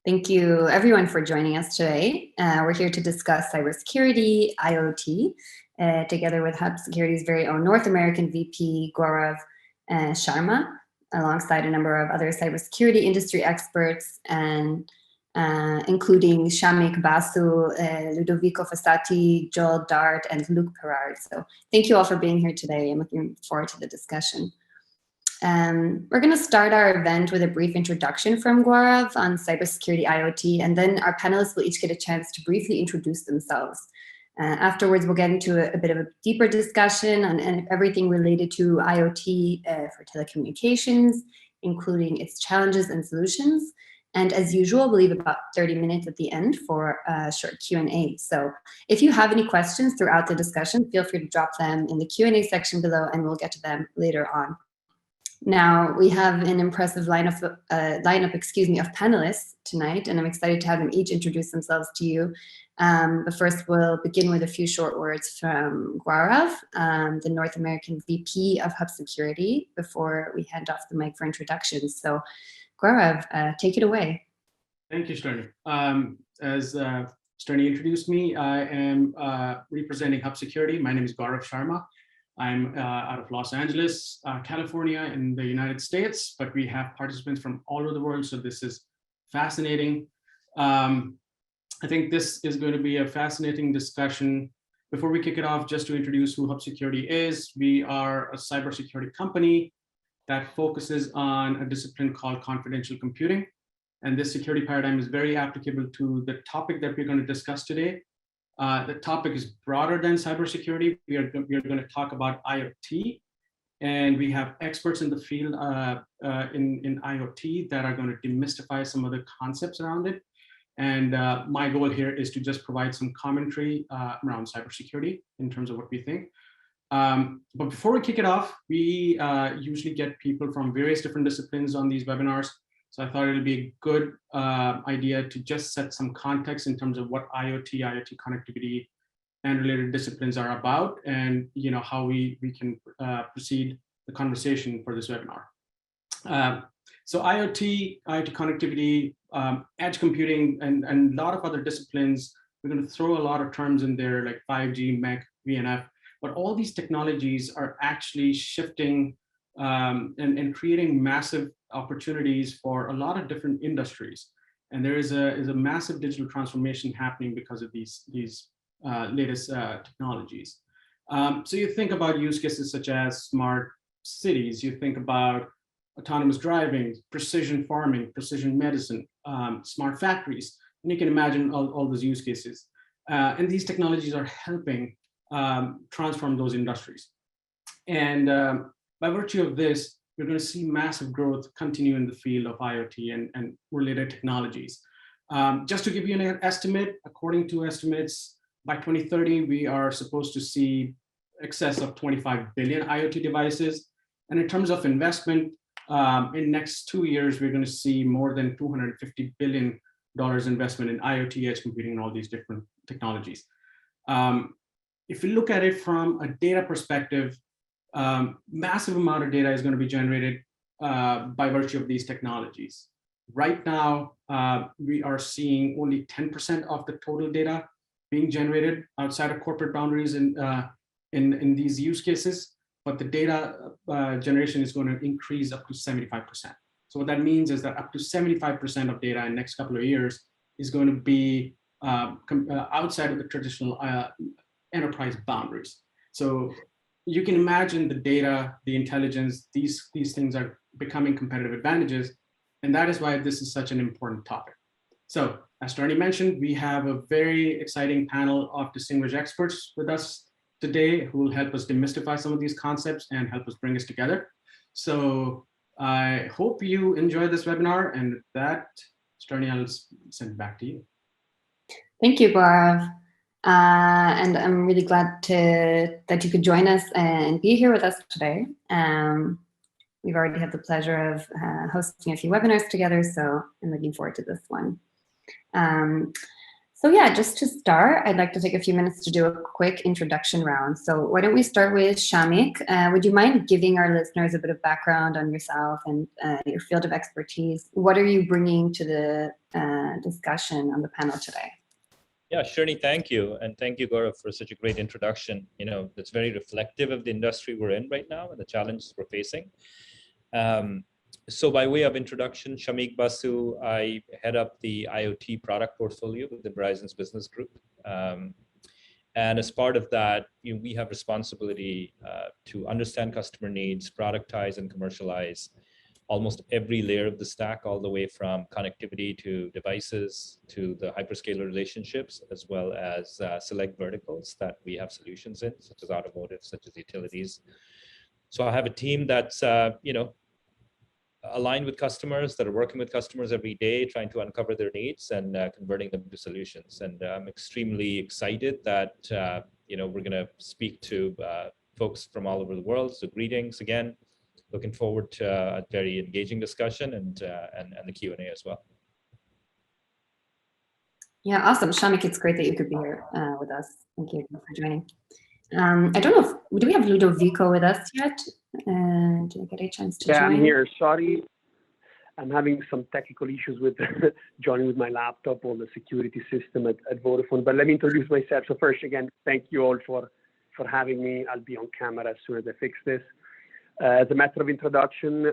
Thank you, everyone, for joining us today. We're here to discuss cybersecurity, IoT, together with Hub Security's very own North American VP, Gaurav Sharma, alongside a number of other cybersecurity industry experts, and including Shamik, Basu, Ludovico, Fassati, Joel Dart, and Luke Perard. So thank you all for being here today. I'm looking forward to the discussion. We're going to start our event with a brief introduction from Gaurav on cybersecurity IoT, and then our panelists will each get a chance to briefly introduce themselves. Afterwards, we'll get into a bit of a deeper discussion on everything related to IoT for telecommunications, including its challenges and solutions. And as usual, we'll leave about 30 minutes at the end for a short Q&A. So if you have any questions throughout the discussion, feel free to drop them in the Q&A section below, and we'll get to them later on. Now, we have an impressive lineup of panelists tonight, and I'm excited to have them each introduce themselves to you. But first, we'll begin with a few short words from Gaurav, the North American VP of Hub Security, before we hand off the mic for introductions. So, Gaurav, take it away. Thank you, Sterny. As Sterny introduced me, I am representing Hub Security. My name is Gaurav Sharma. I'm out of Los Angeles, California in the United States, but we have participants from all over the world, so this is fascinating. I think this is going to be a fascinating discussion. Before we kick it off, just to introduce who Hub Security is, we are a cybersecurity company that focuses on a discipline called confidential computing. And this security paradigm is very applicable to the topic that we're going to discuss today. The topic is broader than cybersecurity. We are going to talk about IoT, and we have experts in the field in IoT that are going to demystify some of the concepts around it. And my goal here is to just provide some commentary around cybersecurity in terms of what we think. But before we kick it off, we usually get people from various different disciplines on these webinars. So I thought it would be a good idea to just set some context in terms of what IoT connectivity, and related disciplines are about, and how we can proceed the conversation for this webinar. So IoT connectivity, edge computing, and a lot of other disciplines. We're going to throw a lot of terms in there like 5G, MEC, VNF, but all these technologies are actually shifting and creating massive opportunities for a lot of different industries. And there is a massive digital transformation happening because of these latest technologies. So you think about use cases such as smart cities, you think about autonomous driving, precision farming, precision medicine, smart factories, and you can imagine all those use cases. And these technologies are helping transform those industries. And by virtue of this, we're going to see massive growth continue in the field of IoT and related technologies. Just to give you an estimate, according to estimates, by 2030, we are supposed to see excess of 25 billion IoT devices. And in terms of investment, in next 2 years, we're going to see more than $250 billion investment in IoT, edge computing, and all these different technologies. If you look at it from a data perspective, massive amount of data is going to be generated by virtue of these technologies. Right now, we are seeing only 10% of the total data being generated outside of corporate boundaries in these use cases, but the data generation is going to increase up to 75%. So what that means is that up to 75% of data in the next couple of years is going to be outside of the traditional enterprise boundaries. So you can imagine the data, the intelligence, these things are becoming competitive advantages. And that is why this is such an important topic. So as Tony mentioned, we have a very exciting panel of distinguished experts with us today who will help us demystify some of these concepts and help us bring us together. So I hope you enjoy this webinar, and with that, Tony, I'll send it back to you. Thank you, Gaurav. And I'm really glad that you could join us and be here with us today. We've already had the pleasure of hosting a few webinars together, so I'm looking forward to this one. So yeah, just to start, I'd like to take a few minutes to do a quick introduction round. So why don't we start with Shamik? Would you mind giving our listeners a bit of background on yourself and your field of expertise? What are you bringing to the discussion on the panel today? Yeah, Shirley, thank you. And thank you, Gaurav, for such a great introduction. That's very reflective of the industry we're in right now and the challenges we're facing. So by way of introduction, Shamik Basu, I head up the IoT product portfolio with the Verizon's business group. And as part of that, we have responsibility to understand customer needs, productize and commercialize almost every layer of the stack, all the way from connectivity to devices to the hyperscaler relationships, as well as select verticals that we have solutions in, such as automotive, such as utilities. So I have a team that's, aligned with customers, that are working with customers every day, trying to uncover their needs and converting them to solutions. And I'm extremely excited that, we're going to speak to folks from all over the world. So greetings again. Looking forward to a very engaging discussion and the Q&A as well. Yeah, awesome. Shamik, it's great that you could be here with us. Thank you for joining. I don't know, do we have Ludovico with us yet? Did I get a chance to join? Yeah, I'm here. Sorry, I'm having some technical issues with joining with my laptop or the security system at Vodafone. But let me introduce myself. So first, again, thank you all for having me. I'll be on camera as soon as I fix this. As a matter of introduction,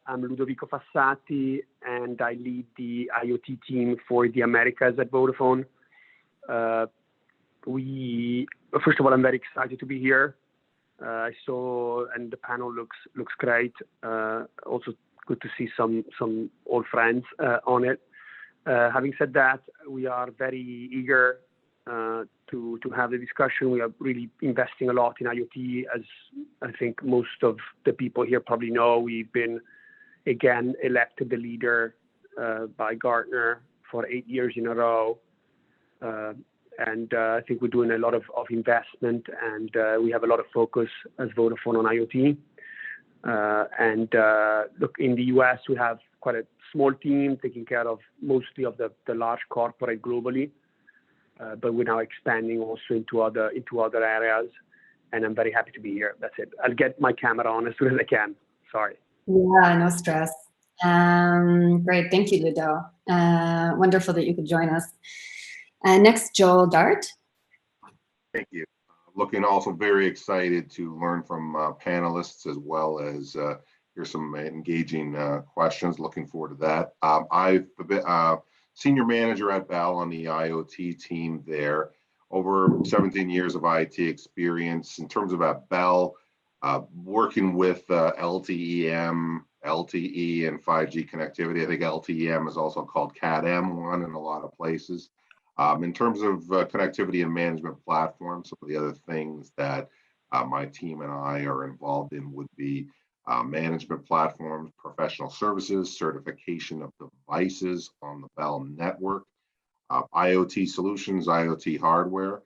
I'm Ludovico Fassati, and I lead the IoT team for the Americas at Vodafone. First of all, I'm very excited to be here. I saw, and the panel looks great. Also good to see some old friends on it. Having said that, we are very eager to have the discussion. We are really investing a lot in IoT, as I think most of the people here probably know. We've been, again, elected the leader by Gartner for 8 years in a row. And I think we're doing a lot of investment, and we have a lot of focus as Vodafone on IoT. Look, in the US, we have quite a small team taking care of mostly of the large corporate globally. But we're now expanding also into other areas, and I'm very happy to be here. That's it. I'll get my camera on as soon as I can. Sorry. Yeah, no stress. Great, thank you, Ludo. Wonderful that you could join us. Next, Joel Dart. Thank you. Looking also very excited to learn from panelists, as well as hear some engaging questions. Looking forward to that. I've been senior manager at Bell on the IoT team there. Over 17 years of IT experience in terms of at Bell, working with LTE-M, LTE, and 5G connectivity. I think LTE-M is also called Cat-M1 in a lot of places. In terms of connectivity and management platforms, some of the other things that my team and I are involved in would be management platforms, professional services, certification of devices on the Bell network, IoT solutions, IoT hardware.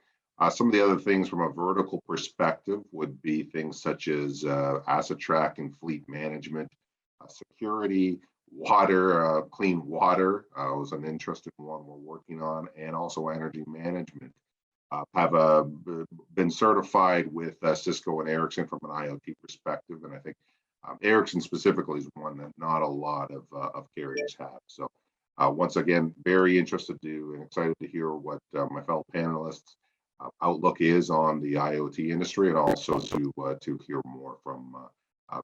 Some of the other things from a vertical perspective would be things such as asset tracking, fleet management, security, water, clean water was an interesting one we're working on, and also energy management. Have been certified with Cisco and Ericsson from an IoT perspective, and I think Ericsson specifically is one that not a lot of carriers have. So once again, very interested to and excited to hear what my fellow panelists' outlook is on the IoT industry, and also to hear more from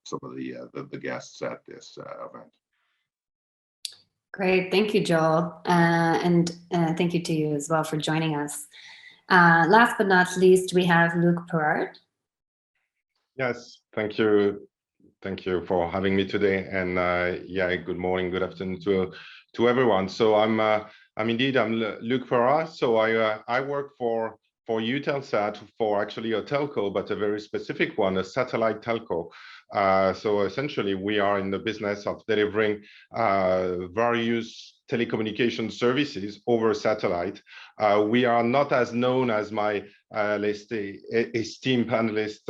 some of the guests at this event. Great, thank you, Joel, and thank you to you as well for joining us. Last but not least, we have Luc Perard. Yes, thank you. Thank you for having me today. And yeah, good morning, good afternoon to everyone. So I'm Luc Perard. So I work for Eutelsat, for actually a telco, but a very specific one, a satellite telco. So essentially, we are in the business of delivering various telecommunication services over satellite. We are not as known as my, let's say, esteemed panelist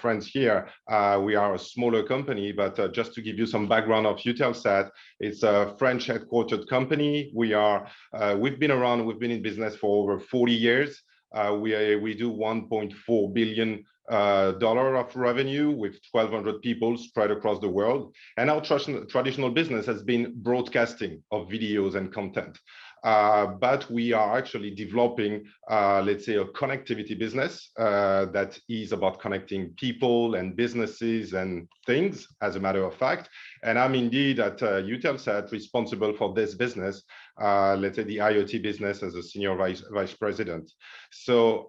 friends here. We are a smaller company, but just to give you some background of Eutelsat, it's a French headquartered company. We've been around, we've been in business for over 40 years. We do $1.4 billion of revenue with 1,200 people spread across the world. And our traditional business has been broadcasting of videos and content. But we are actually developing, let's say, a connectivity business that is about connecting people and businesses and things, as a matter of fact. And I'm indeed at Eutelsat responsible for this business, let's say the IoT business, as a senior vice president. So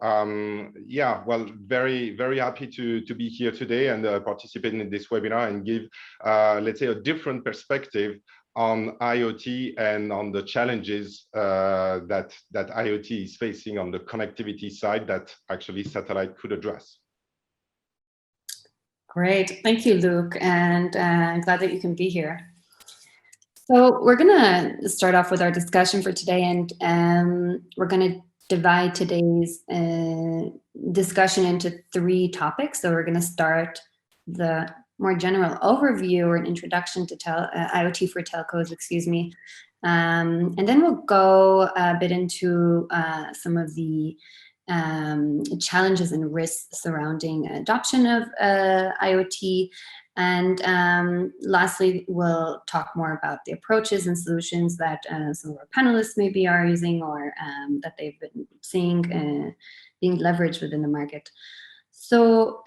yeah, well, very, very happy to be here today and participate in this webinar and give, let's say, a different perspective on IoT and on the challenges that IoT is facing on the connectivity side that actually satellite could address. Great, thank you, Luke, and I'm glad that you can be here. So we're gonna start off with our discussion for today, and we're gonna divide today's discussion into 3 topics. So we're gonna start the more general overview or an introduction to IoT for telcos, excuse me. And then we'll go a bit into some of the challenges and risks surrounding adoption of IoT. And lastly, we'll talk more about the approaches and solutions that some of our panelists maybe are using or that they've been seeing being leveraged within the market. So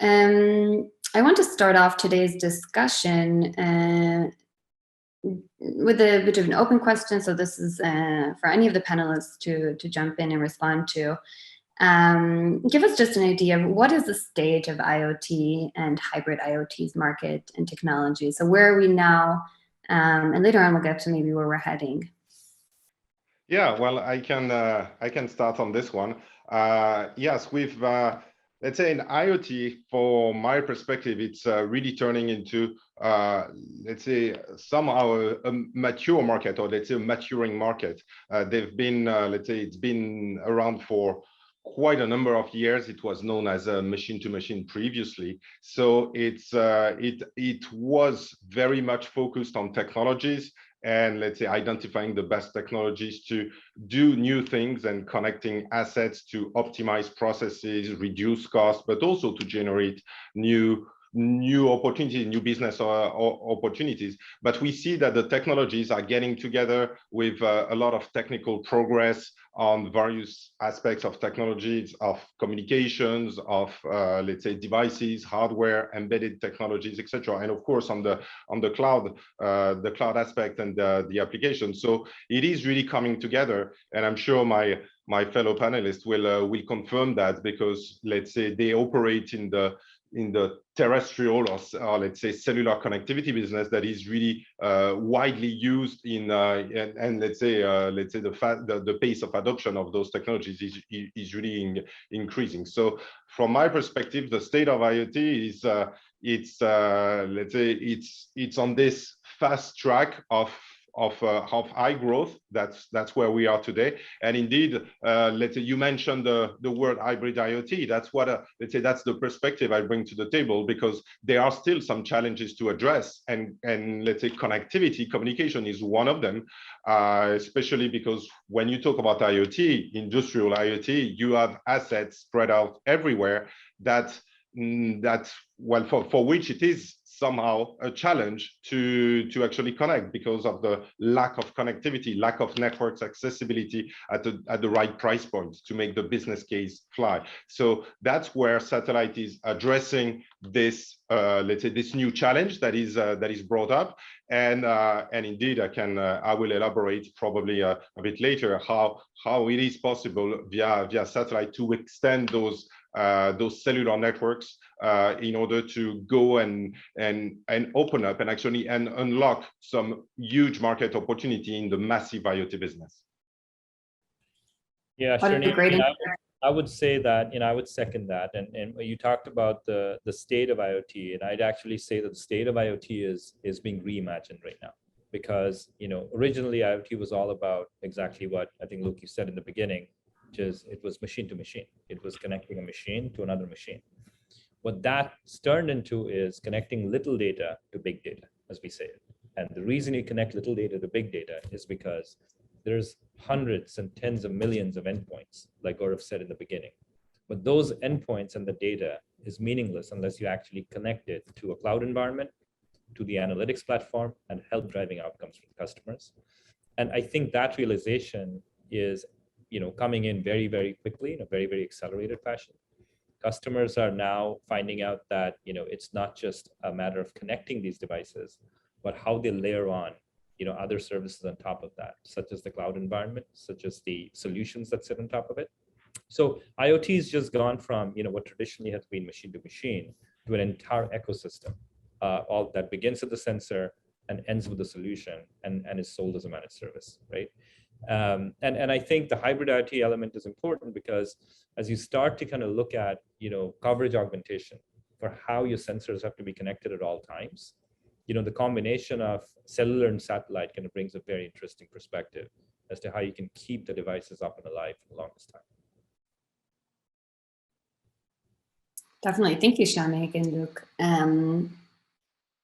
I want to start off today's discussion with a bit of an open question. So this is for any of the panelists to jump in and respond to. Give us just an idea of what is the stage of IoT and hybrid IoT's market and technology. So where are we now? And later on, we'll get to maybe where we're heading. Yeah, well, I can start on this one. Yes, we've let's say in IoT, from my perspective, it's really turning into, let's say, somehow a mature market, or let's say a maturing market. They've been, let's say, it's been around for quite a number of years. It was known as a machine-to-machine previously. So it was very much focused on technologies and, let's say, identifying the best technologies to do new things and connecting assets to optimize processes, reduce costs, but also to generate new opportunities, new business opportunities. But we see that the technologies are getting together with a lot of technical progress on various aspects of technologies, of communications, of let's say devices, hardware, embedded technologies, etc. And of course on the cloud aspect and the application. So it is really coming together, and I'm sure my fellow panelists will confirm that, because let's say they operate in the terrestrial or let's say cellular connectivity business that is really widely used in and let's say the pace of adoption of those technologies is really increasing. So from my perspective, the state of IoT is let's say it's on this fast track of high growth. That's where we are today. And indeed, let's say you mentioned the word hybrid IoT. That's what let's say that's the perspective I bring to the table, because there are still some challenges to address, and let's say communication is one of them, especially because when you talk about IoT, industrial IoT, you have assets spread out everywhere that well for which it is somehow a challenge to actually connect because of the lack of connectivity, lack of networks accessibility at the right price point to make the business case fly. So that's where satellite is addressing this, let's say, this new challenge that is brought up. And indeed, I will elaborate probably a bit later how it is possible via satellite to extend those cellular networks in order to go and open up and actually unlock some huge market opportunity in the massive IoT business. Yeah, Shamik, I would say that, I would second that. And you talked about the state of IoT, and I'd actually say that the state of IoT is being reimagined right now. Because, originally IoT was all about exactly what I think, Luke, you said in the beginning, which is it was machine to machine. It was connecting a machine to another machine. What that's turned into is connecting little data to big data, as we say it. And the reason you connect little data to big data is because there's hundreds and tens of millions of endpoints, like Gaurav said in the beginning. But those endpoints and the data is meaningless unless you actually connect it to a cloud environment, to the analytics platform, and help driving outcomes for customers. And I think that realization is, coming in very, very quickly in a very, very accelerated fashion. Customers are now finding out that, it's not just a matter of connecting these devices, but how they layer on, other services on top of that, such as the cloud environment, such as the solutions that sit on top of it. So IoT has just gone from, what traditionally has been machine to machine to an entire ecosystem, all that begins at the sensor and ends with the solution and is sold as a managed service, right? And I think the hybrid IoT element is important because as you start to kind of look at, coverage augmentation for how your sensors have to be connected at all times, the combination of cellular and satellite kind of brings a very interesting perspective as to how you can keep the devices up and alive for the longest time. Definitely. Thank you, Shamik and Luke.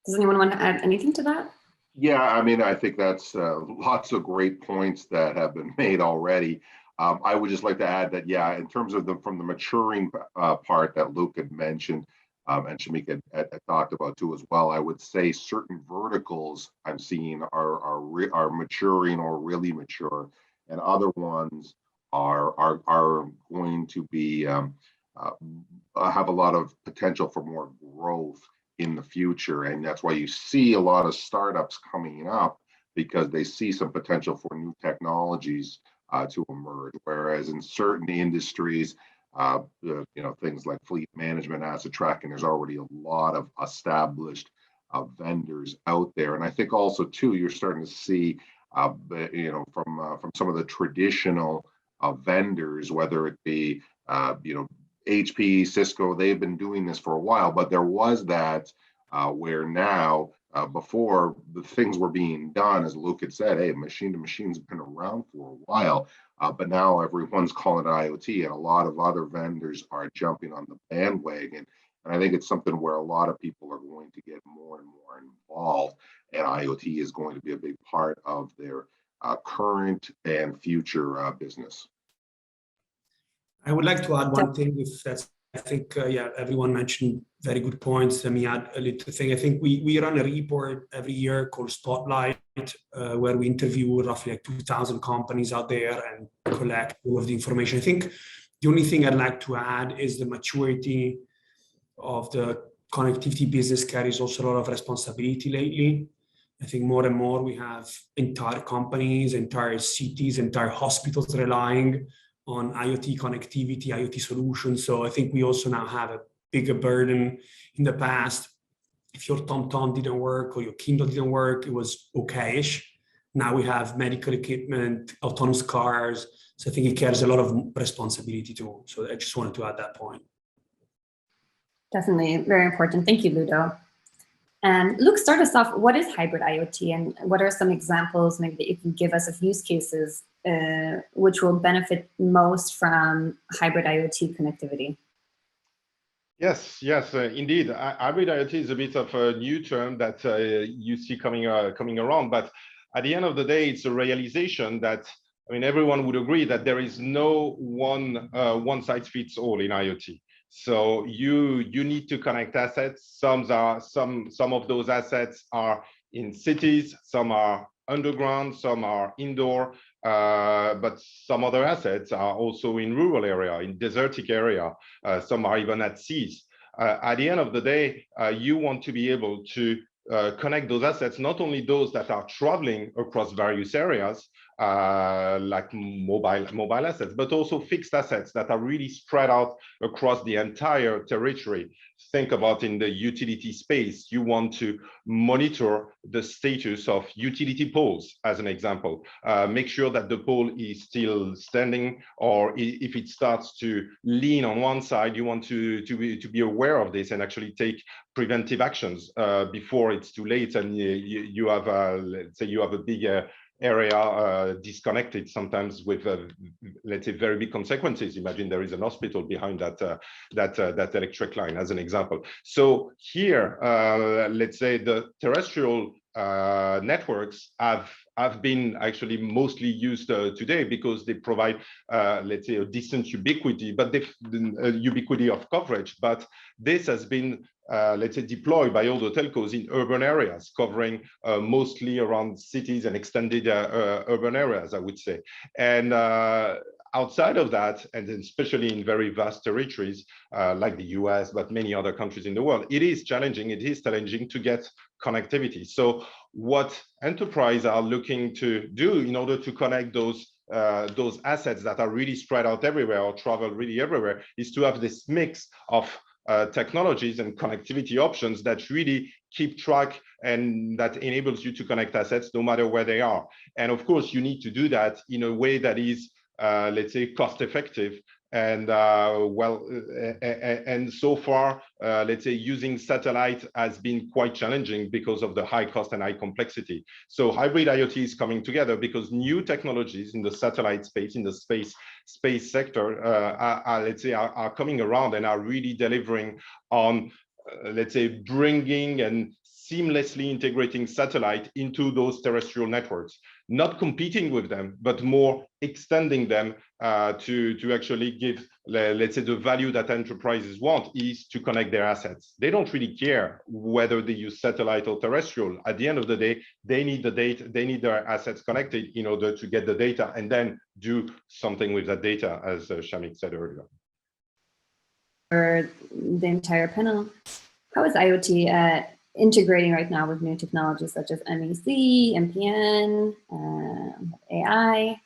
Does anyone want to add anything to that? Yeah, I mean, I think that's lots of great points that have been made already. I would just like to add that, yeah, in terms of from the maturing part that Luke had mentioned, and Shamik had talked about too as well, I would say certain verticals I'm seeing are maturing or really mature, and other ones are going to be have a lot of potential for more growth in the future. And that's why you see a lot of startups coming up, because they see some potential for new technologies to emerge. Whereas in certain industries, things like fleet management, asset tracking, there's already a lot of established vendors out there. And I think also too, you're starting to see, from some of the traditional vendors, whether it be, HP, Cisco, they've been doing this for a while, but there was that where now, before the things were being done, as Luke had said, hey, machine to machine's been around for a while, but now everyone's calling it IoT, and a lot of other vendors are jumping on the bandwagon. And I think it's something where a lot of people are going to get more and more involved, and IoT is going to be a big part of their current and future business. I would like to add one thing, if that's, I think, everyone mentioned very good points. Let me add a little thing. I think we run a report every year called Spotlight, where we interview roughly like 2,000 companies out there and collect all of the information. I think the only thing I'd like to add is the maturity of the connectivity business carries also a lot of responsibility lately. I think more and more we have entire companies, entire cities, entire hospitals relying on IoT connectivity, IoT solutions. So I think we also now have a bigger burden. In the past, if your TomTom didn't work or your Kindle didn't work, it was okay-ish. Now we have medical equipment, autonomous cars. So I think it carries a lot of responsibility too. So I just wanted to add that point. Definitely very important. Thank you, Ludo. And Luke, start us off. What is hybrid IoT, and what are some examples, maybe that you can give us of use cases which will benefit most from hybrid IoT connectivity? Yes, indeed. Hybrid IoT is a bit of a new term that you see coming around, but at the end of the day, it's a realization that, I mean, everyone would agree that there is no one size fits all in IoT. So you need to connect assets. Some of those assets are in cities, some are underground, some are indoor, but some other assets are also in rural area, in desertic area. Some are even at seas. At the end of the day, you want to be able to connect those assets, not only those that are traveling across various areas, like mobile assets, but also fixed assets that are really spread out across the entire territory. Think about in the utility space, you want to monitor the status of utility poles, as an example. Make sure that the pole is still standing, or if it starts to lean on one side, you want to be aware of this and actually take preventive actions before it's too late and you have, let's say, you have a big area disconnected, sometimes with let's say very big consequences. Imagine there is an hospital behind that electric line, as an example. So here, let's say the terrestrial networks have been actually mostly used today because they provide, let's say, a decent ubiquity, but ubiquity of coverage. But this has been let's say, deployed by all the telcos in urban areas, covering mostly around cities and extended urban areas, I would say. And outside of that, and especially in very vast territories like the US, but many other countries in the world, it is challenging. It is challenging to get connectivity. So what enterprises are looking to do in order to connect those assets that are really spread out everywhere or travel really everywhere is to have this mix of technologies and connectivity options that really keep track and that enables you to connect assets no matter where they are. And of course, you need to do that in a way that is, let's say, cost effective. And and so far, let's say, using satellite has been quite challenging because of the high cost and high complexity. So hybrid IoT is coming together because new technologies in the satellite space, in the space sector, let's say, are coming around and are really delivering on, let's say, bringing and seamlessly integrating satellite into those terrestrial networks, not competing with them, but more extending them to actually give, let's say, the value that enterprises want is to connect their assets. They don't really care whether they use satellite or terrestrial. At the end of the day, they need the data, they need their assets connected in order to get the data and then do something with that data, as Shamik said earlier. For the entire panel, how is IoT integrating right now with new technologies such as MEC, MPN, AI?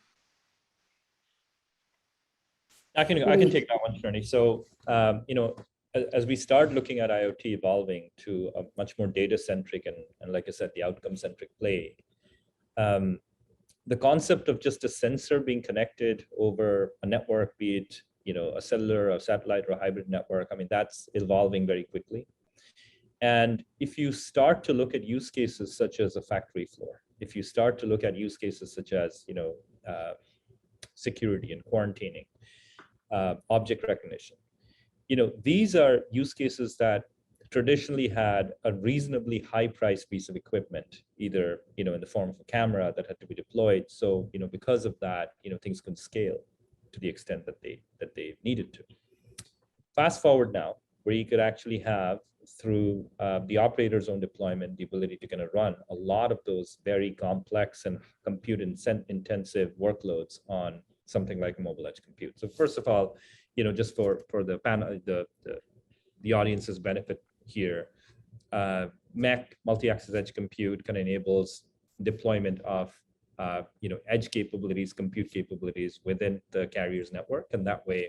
I can take that one, Shirley. So, you know, as we start looking at IoT evolving to a much more data-centric and like I said, the outcome-centric play, the concept of just a sensor being connected over a network, be it, you know, a cellular, a satellite, or a hybrid network, I mean, that's evolving very quickly. And if you start to look at use cases such as a factory floor, if you start to look at use cases such as, you know, security and quarantining, object recognition, you know, these are use cases that traditionally had a reasonably high price piece of equipment, either, you know, in the form of a camera that had to be deployed. So, you know, because of that, you know, things can scale to the extent that they needed to. Fast forward now, where you could actually have, through the operator's own deployment, the ability to kind of run a lot of those very complex and compute-intensive workloads on something like mobile edge compute. So first of all, you know, just for the panel, the audience's benefit here, MEC, multi-access edge compute, kind of enables deployment of you know, edge capabilities, compute capabilities within the carrier's network, and that way,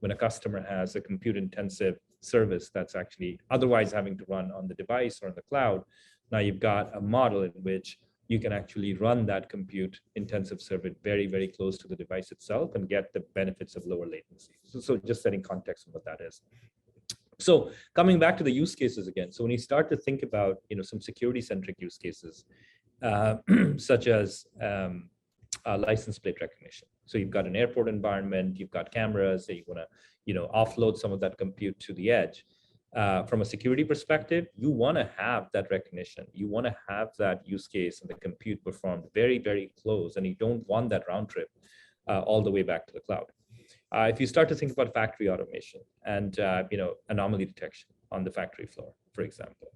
when a customer has a compute-intensive service that's actually otherwise having to run on the device or on the cloud, now you've got a model in which you can actually run that compute-intensive service very, very close to the device itself and get the benefits of lower latency. So just setting context on what that is. So coming back to the use cases again, so when you start to think about, you know, some security-centric use cases, such as license plate recognition. So you've got an airport environment, you've got cameras that you want to, you know, offload some of that compute to the edge. From a security perspective, you want to have that recognition. You want to have that use case and the compute performed very, very close, and you don't want that round trip all the way back to the cloud. If you start to think about factory automation and you know, anomaly detection on the factory floor, for example,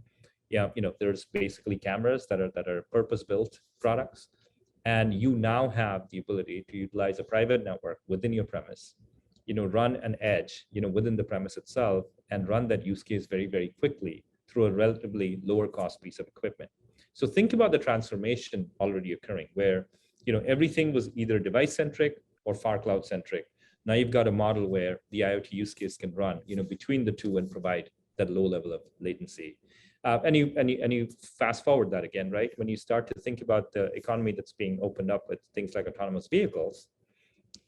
yeah, you know, there's basically cameras that are purpose-built products, and you now have the ability to utilize a private network within your premise, you know, run an edge, you know, within the premise itself, and run that use case very, very quickly through a relatively lower cost piece of equipment. So think about the transformation already occurring, where everything was either device-centric or far cloud-centric. Now you've got a model where the IoT use case can run, between the two and provide that low level of latency. And you fast forward that again, right? When you start to think about the economy that's being opened up with things like autonomous vehicles,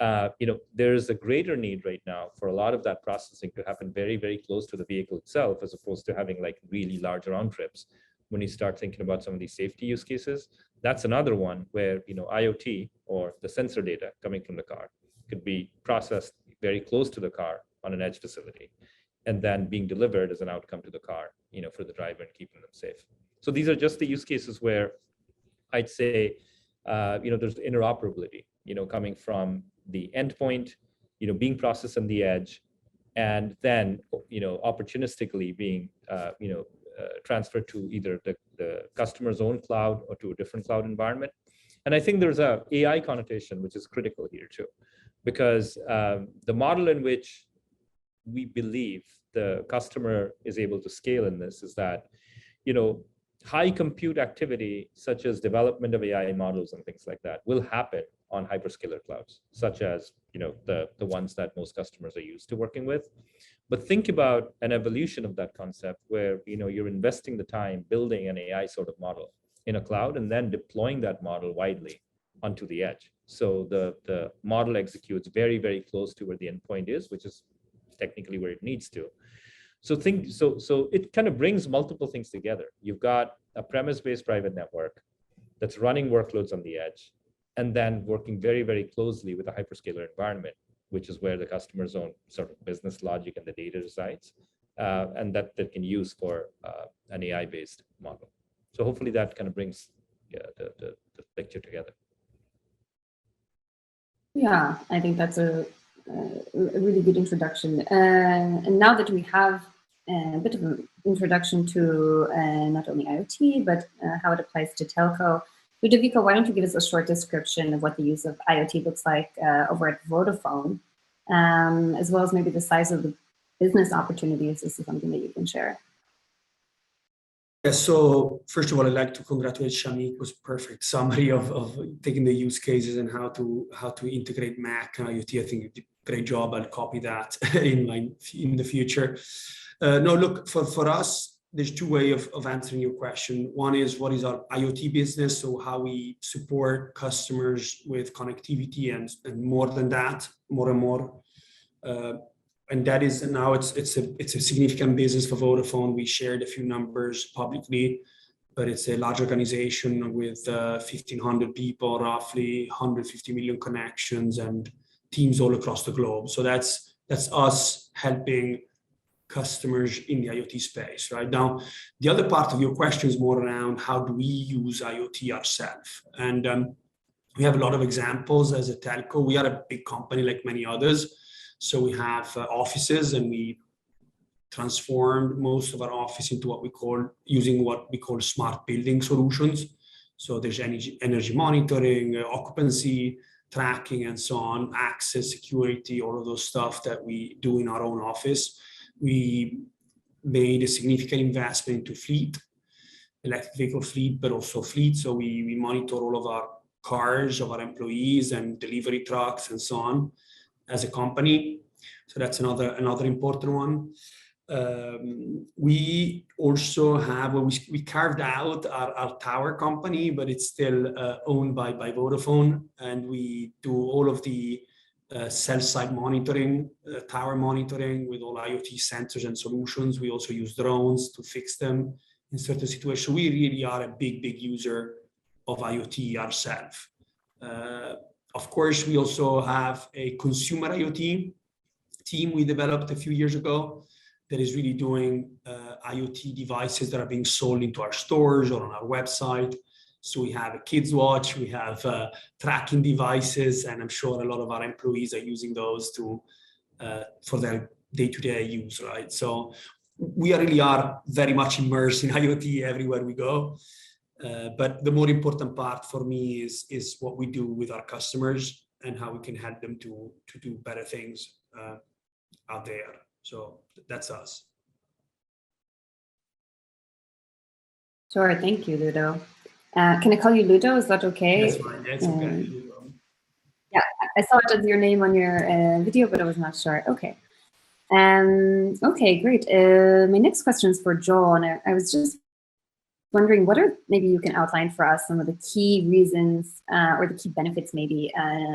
there's a greater need right now for a lot of that processing to happen very, very close to the vehicle itself, as opposed to having like really large round trips. When you start thinking about some of these safety use cases, that's another one where IoT or the sensor data coming from the car could be processed very close to the car on an edge facility, and then being delivered as an outcome to the car, for the driver and keeping them safe. So these are just the use cases where I'd say, there's interoperability, coming from the endpoint, being processed on the edge, and then, opportunistically being, transferred to either the customer's own cloud or to a different cloud environment. And I think there's a AI connotation, which is critical here too, because the model in which we believe the customer is able to scale in this is that, high compute activity, such as development of AI models and things like that, will happen on hyperscaler clouds, such as, the ones that most customers are used to working with. But think about an evolution of that concept where, you're investing the time building an AI sort of model in a cloud and then deploying that model widely onto the edge. So the model executes very, very close to where the endpoint is, which is technically where it needs to. So it kind of brings multiple things together. You've got a premise-based private network that's running workloads on the edge, and then working very, very closely with a hyperscaler environment, which is where the customer's own sort of business logic and the data resides, and that can use for an AI-based model. So hopefully that kind of brings the picture together. Yeah, I think that's a really good introduction. And now that we have a bit of an introduction to not only IoT, but how it applies to telco, Ludovico, why don't you give us a short description of what the use of IoT looks like over at Vodafone, as well as maybe the size of the business opportunities. This is something that you can share. Yeah, so first of all, I'd like to congratulate Shamik. It was a perfect summary of taking the use cases and how to integrate Mac and IoT. I think you did a great job. I'll copy that in the future. No, look, for us, there's two ways of answering your question. One is, what is our IoT business? So how we support customers with connectivity and more than that, more and more. And that is now it's a significant business for Vodafone. We shared a few numbers publicly, but it's a large organization with 1,500 people, roughly 150 million connections, and teams all across the globe. So that's us helping customers in the IoT space. Right now, the other part of your question is more around how do we use IoT ourselves, and we have a lot of examples as a telco. We are a big company like many others. So we have offices, and we transformed most of our office into what we call smart building solutions. So there's energy monitoring, occupancy tracking, and so on, access, security, all of those stuff that we do in our own office. We made a significant investment into fleet, electric vehicle fleet, but also fleet. So we monitor all of our cars of our employees and delivery trucks and so on as a company. So that's another important one. We also have, we carved out our tower company, but it's still owned by Vodafone, and we do all of the cell site monitoring, tower monitoring with all IoT sensors and solutions. We also use drones to fix them in certain situations. We really are a big user of IoT ourselves. Of course, we also have a consumer IoT team we developed a few years ago that is really doing IoT devices that are being sold into our stores or on our website. So we have a kids watch, we have tracking devices, and I'm sure a lot of our employees are using those for their day-to-day use, right? So we really are very much immersed in IoT everywhere we go. But the more important part for me is what we do with our customers and how we can help them to do better things out there. So that's us. Sure, thank you, Ludo. Can I call you Ludo? Is that okay? That's fine. That's okay. Yeah, I saw it as your name on your video, but I was not sure. Okay. Okay, great. My next question is for Joel, and I was just wondering, what are, maybe you can outline for us some of the key reasons or the key benefits maybe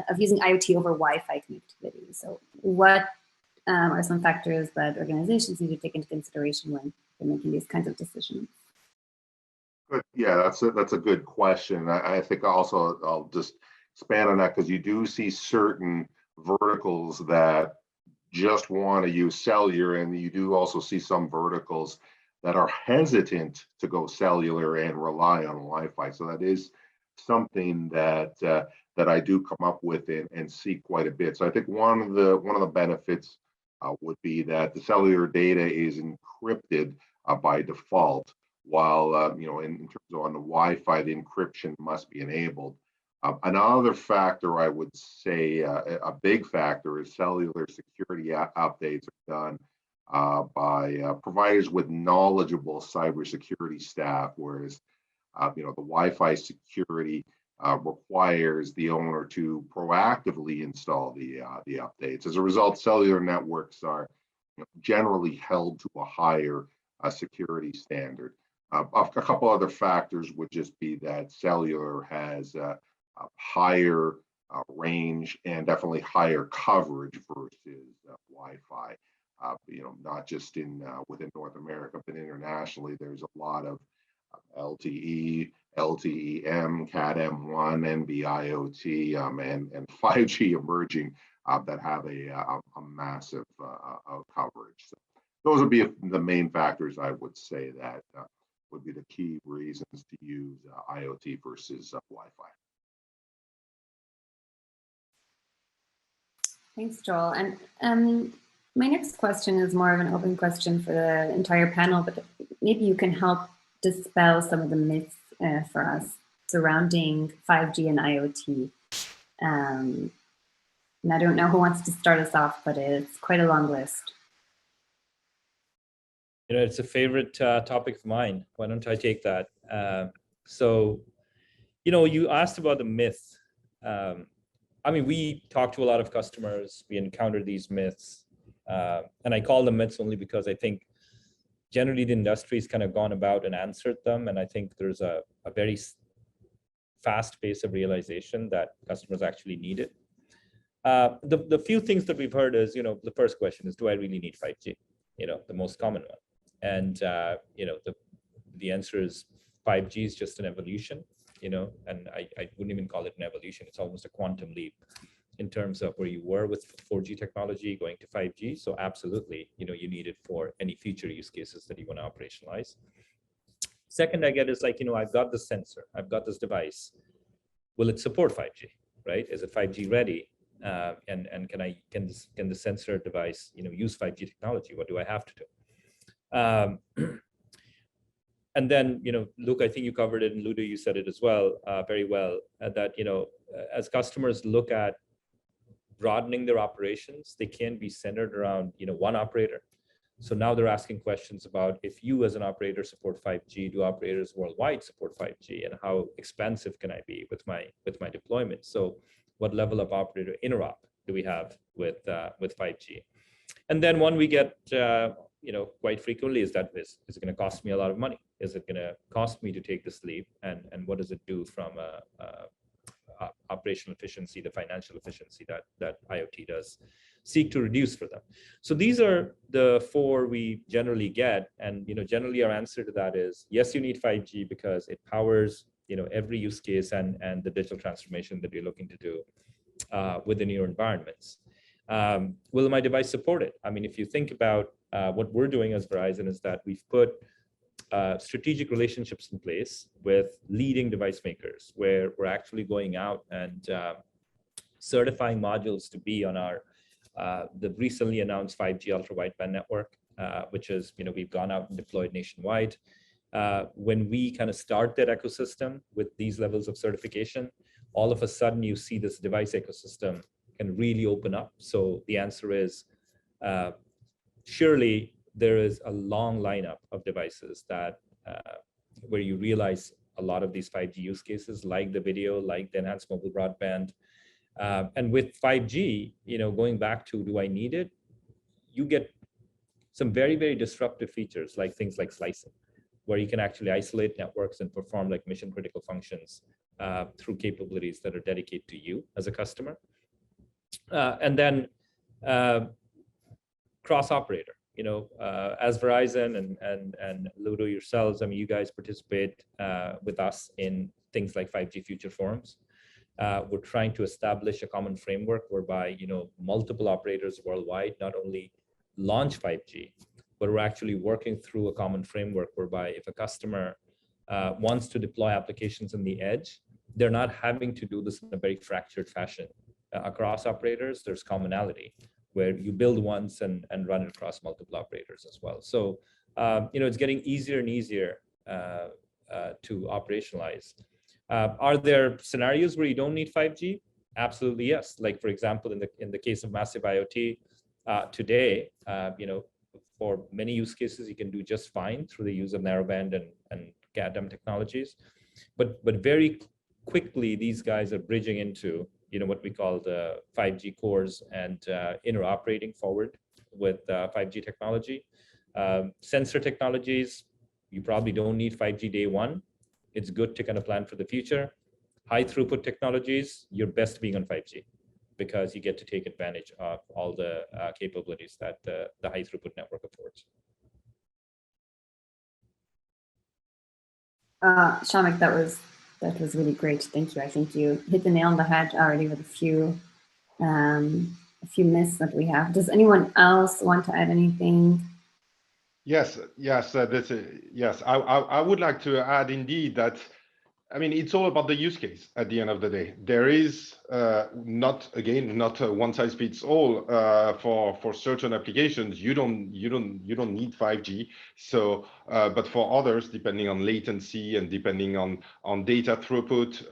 of using IoT over Wi-Fi connectivity. So what are some factors that organizations need to take into consideration when they're making these kinds of decisions? Good. Yeah, that's a good question. I think also I'll just expand on that because you do see certain verticals that just want to use cellular, and you do also see some verticals that are hesitant to go cellular and rely on Wi-Fi. So that is something that that I do come up with and see quite a bit. So I think one of the benefits would be that the cellular data is encrypted by default, while you know, in terms of on the Wi-Fi, the encryption must be enabled. Another factor I would say, a big factor, is cellular security updates are done by providers with knowledgeable cybersecurity staff, whereas you know, the Wi-Fi security requires the owner to proactively install the updates. As a result, cellular networks are, you know, generally held to a higher security standard. A couple other factors would just be that cellular has higher range and definitely higher coverage versus Wi-Fi. You know, not just in within North America, but internationally, there's a lot of LTE, LTE-M, Cat-M1, NB-IoT, and 5G emerging that have a massive coverage. So those would be the main factors I would say that would be the key reasons to use IoT versus Wi-Fi. Thanks, Joel. And my next question is more of an open question for the entire panel, but maybe you can help dispel some of the myths for us surrounding 5G and IoT. And I don't know who wants to start us off, but it's quite a long list. You know, it's a favorite topic of mine. Why don't I take that? So, you know, you asked about the myth. I mean, we talk to a lot of customers, we encounter these myths, and I call them myths only because I think generally the industry's kind of gone about and answered them, and I think there's a very fast pace of realization that customers actually need it. The few things that we've heard is, you know, the first question is, do I really need 5G? You know, the most common one. And, you know, the answer is 5G is just an evolution. You know, and I wouldn't even call it an evolution. It's almost a quantum leap in terms of where you were with 4G technology going to 5G. So absolutely, you know, you need it for any future use cases that you want to operationalize. Second I get is like, you know, I've got this sensor, I've got this device. Will it support 5G, right? Is it 5G ready? And can the sensor device, you know, use 5G technology? What do I have to do? And then, you know, Luke, I think you covered it, and Ludo, you said it as well, very well, that, you know, as customers look at broadening their operations, they can be centered around, you know, one operator. So now they're asking questions about, if you as an operator support 5G, do operators worldwide support 5G, and how expansive can I be with my deployment? So what level of operator interop do we have with 5G? And then one we get, you know, quite frequently is that, is it going to cost me a lot of money? Is it going to cost me to take this leap? And what does it do from operational efficiency, the financial efficiency that IoT does seek to reduce for them? So these are the four we generally get. And, you know, generally our answer to that is, yes, you need 5G because it powers, you know, every use case and the digital transformation that you're looking to do within your environments. Will my device support it? I mean, if you think about what we're doing as Verizon, is that we've put strategic relationships in place with leading device makers, where we're actually going out and certifying modules to be on our the recently announced 5G ultra wideband network, which is, you know, we've gone out and deployed nationwide. When we kind of start that ecosystem with these levels of certification, all of a sudden you see this device ecosystem can really open up. So the answer is, surely there is a long lineup of devices that where you realize a lot of these 5G use cases, like the video, like the enhanced mobile broadband. And with 5G, going back to, do I need it? You get some very, very disruptive features, like things like slicing, where you can actually isolate networks and perform like mission critical functions through capabilities that are dedicated to you as a customer. And then cross operator, as Verizon and Ludo yourselves, I mean, you guys participate with us in things like 5G Future Forums. We're trying to establish a common framework whereby, multiple operators worldwide not only launch 5G, but we're actually working through a common framework whereby if a customer wants to deploy applications on the edge, they're not having to do this in a very fractured fashion. Across operators, there's commonality where you build once and run it across multiple operators as well. So, it's getting easier and easier to operationalize. Are there scenarios where you don't need 5G? Absolutely, yes. Like, for example, in the case of massive IoT, today, for many use cases, you can do just fine through the use of narrowband and GADM technologies. But very quickly, these guys are bridging into what we call the 5G cores and interoperating forward with 5G technology. Sensor technologies, you probably don't need 5G day one. It's good to kind of plan for the future. High throughput technologies, you're best being on 5G because you get to take advantage of all the capabilities that the high throughput network affords. Shamik, that was really great. Thank you. I think you hit the nail on the head already with a few myths that we have. Does anyone else want to add anything? Yes. Yes. I would like to add indeed that, I mean, it's all about the use case at the end of the day. There is not a one size fits all for certain applications. You don't need 5G. So, but for others, depending on latency and depending on data throughput,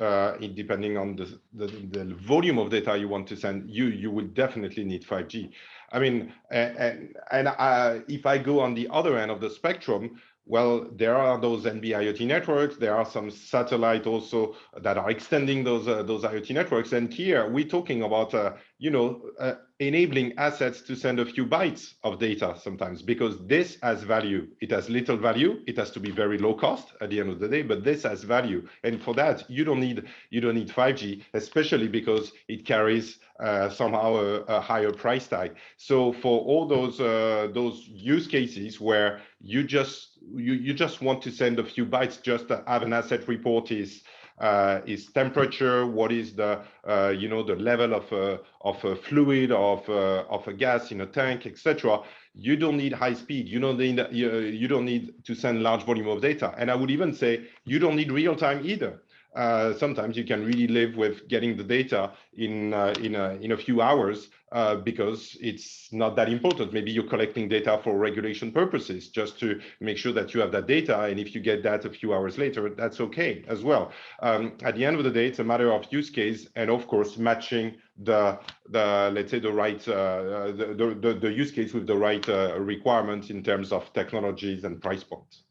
depending on the volume of data you want to send, you will definitely need 5G. I mean, if I go on the other end of the spectrum, well, there are those NB-IoT networks. There are some satellite also that are extending those IoT networks. And here we're talking about, enabling assets to send a few bytes of data sometimes, because this has value. It has little value. It has to be very low cost at the end of the day, but this has value. And for that, you don't need 5G, especially because it carries somehow a higher price tag. So for all those use cases where you just want to send a few bytes, just to have an asset report is temperature, what is the the level of a fluid, of a gas in a tank, etc. You don't need high speed. You don't need to send large volume of data. And I would even say you don't need real time either. Sometimes you can really live with getting the data in a few hours because it's not that important. Maybe you're collecting data for regulation purposes, just to make sure that you have that data. And if you get that a few hours later, that's okay as well. At the end of the day, it's a matter of use case and, of course, matching the let's say the right the use case with the right requirements in terms of technologies and price points.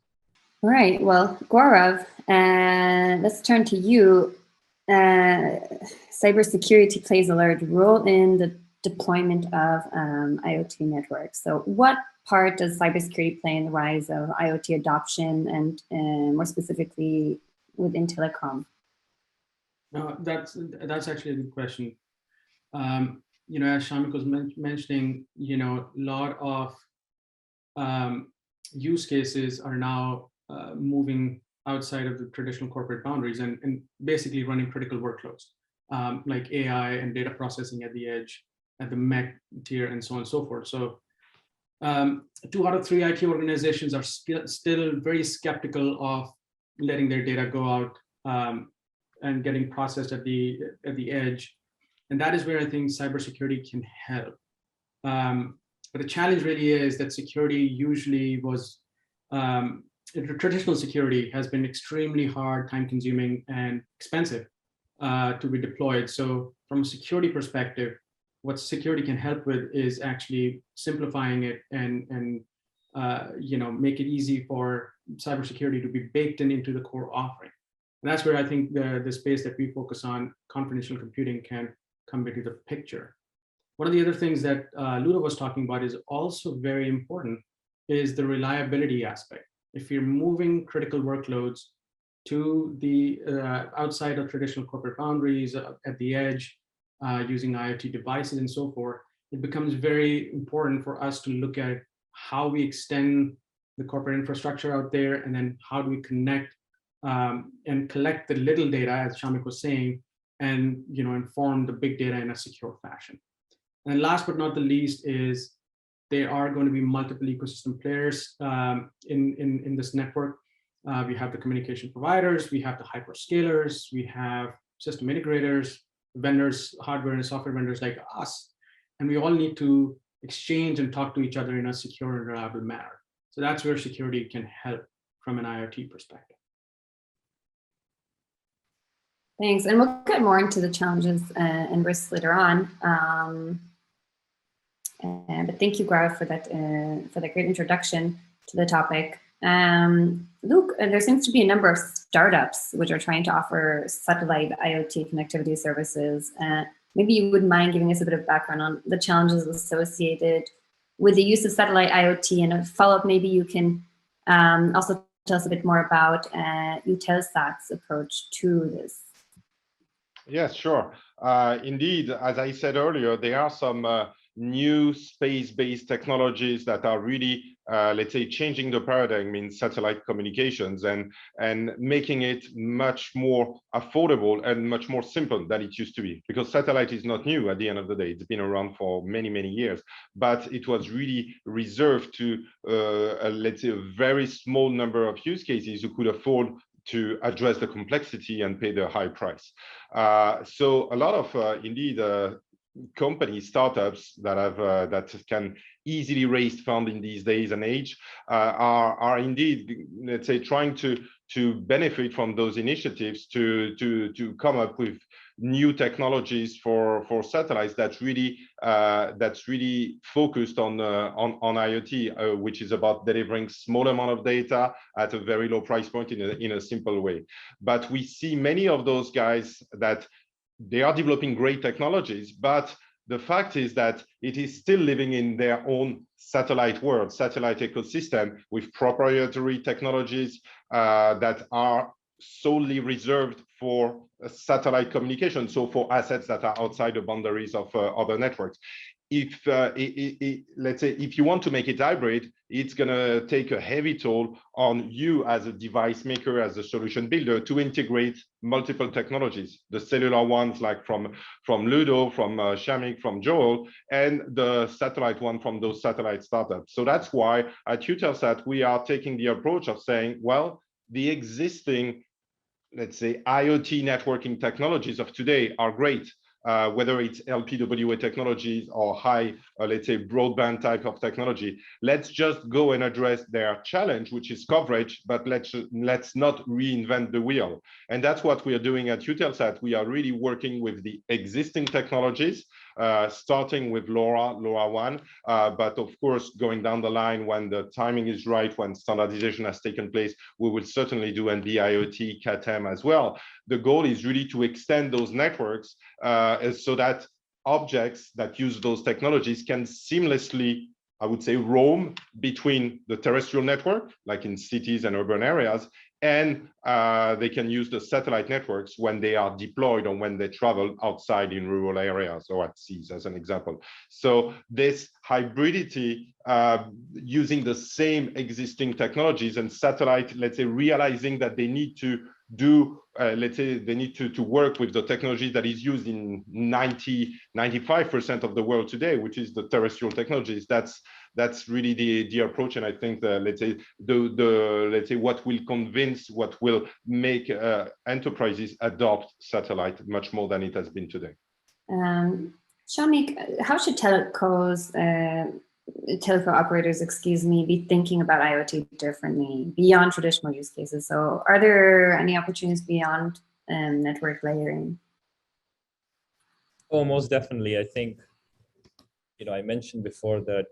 All right. Well, Gaurav, let's turn to you. Cybersecurity plays a large role in the deployment of IoT networks. So what part does cybersecurity play in the rise of IoT adoption and more specifically within telecom? That's actually a good question. As Shamik was mentioning, a lot of use cases are now moving outside of the traditional corporate boundaries and basically running critical workloads like AI and data processing at the edge, at the MEC tier, and so on and so forth. So 2 out of 3 IT organizations are still very skeptical of letting their data go out and getting processed at the edge. And that is where I think cybersecurity can help. But the challenge really is that security usually was traditional security has been extremely hard, time-consuming, and expensive to be deployed. So from a security perspective, what security can help with is actually simplifying it and make it easy for cybersecurity to be baked into the core offering. And that's where I think the space that we focus on, confidential computing, can come into the picture. One of the other things that Ludo was talking about is also very important, is the reliability aspect. If you're moving critical workloads to the outside of traditional corporate boundaries, at the edge, using IoT devices and so forth, it becomes very important for us to look at how we extend the corporate infrastructure out there, and then how do we connect and collect the little data, as Shamik was saying, and inform the big data in a secure fashion. And last but not the least is there are going to be multiple ecosystem players in this network. We have the communication providers, we have the hyperscalers, we have system integrators, vendors, hardware and software vendors like us. And we all need to exchange and talk to each other in a secure and reliable manner. So that's where security can help from an IoT perspective. Thanks, and we'll get more into the challenges and risks later on. But thank you, Gaurav, for that great introduction to the topic. Luke, there seems to be a number of startups which are trying to offer satellite IoT connectivity services. Maybe you wouldn't mind giving us a bit of background on the challenges associated with the use of satellite IoT, and a follow-up, maybe you can also tell us a bit more about Eutelsat's approach to this. Yes, sure. Indeed, as I said earlier, there are some new space-based technologies that are really, let's say, changing the paradigm in satellite communications and making it much more affordable and much more simple than it used to be. Because satellite is not new at the end of the day. It's been around for many, many years, but it was really reserved to, let's say, a very small number of use cases who could afford to address the complexity and pay the high price. So a lot of, indeed, companies, startups that have that can easily raise funding these days and age are indeed, let's say, trying to benefit from those initiatives to come up with new technologies for satellites that's really focused on IoT, which is about delivering small amount of data at a very low price point in a simple way. But we see many of those guys that they are developing great technologies, but the fact is that it is still living in their own satellite world, satellite ecosystem, with proprietary technologies that are solely reserved for satellite communication, so for assets that are outside the boundaries of other networks. If let's say, if you want to make it hybrid, it's going to take a heavy toll on you as a device maker, as a solution builder, to integrate multiple technologies, the cellular ones like from Ludo, from Shamik, from Joel, and the satellite one from those satellite startups. So that's why at Eutelsat, we are taking the approach of saying, well, the existing, let's say, IoT networking technologies of today are great. Whether it's LPWA technologies or high, let's say, broadband type of technology, let's just go and address their challenge, which is coverage, but let's not reinvent the wheel. And that's what we are doing at Eutelsat. We are really working with the existing technologies, starting with LoRa 1, but of course, going down the line when the timing is right, when standardization has taken place, we will certainly do NB-IoT, Cat-M as well. The goal is really to extend those networks so that objects that use those technologies can seamlessly, I would say, roam between the terrestrial network, like in cities and urban areas, and they can use the satellite networks when they are deployed or when they travel outside in rural areas or at seas, as an example. So this hybridity, using the same existing technologies and satellite, let's say, realizing that they need to do, let's say, they need to work with the technology that is used in 95% of the world today, which is the terrestrial technologies. That's really the approach, and I think let's say let's say what will convince, what will make enterprises adopt satellite much more than it has been today. Shamik, how should telco operators, excuse me, be thinking about IoT differently beyond traditional use cases? So, are there any opportunities beyond network layering? Oh, most definitely. I think, I mentioned before that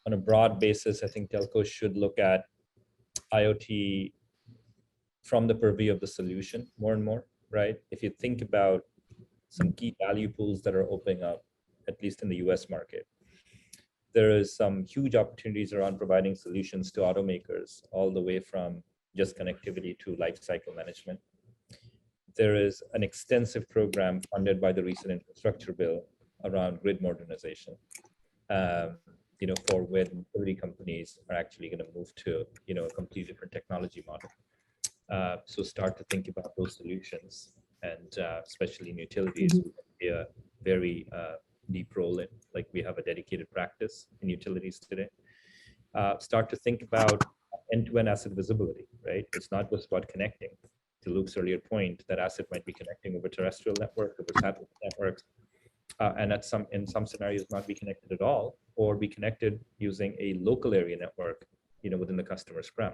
on a broad basis, I think telcos should look at IoT from the purview of the solution more and more, right? If you think about some key value pools that are opening up, at least in the US market, there is some huge opportunities around providing solutions to automakers, all the way from just connectivity to life cycle management. There is an extensive program funded by the recent infrastructure bill around grid modernization, for where utility companies are actually going to move to, a completely different technology model. So start to think about those solutions, and especially in utilities, we have a very deep role in, like we have a dedicated practice in utilities today. Start to think about end-to-end asset visibility, right? It's not just about connecting. To Luke's earlier point, that asset might be connecting over terrestrial network, over satellite networks, and in some scenarios not be connected at all, or be connected using a local area network, within the customer's prem.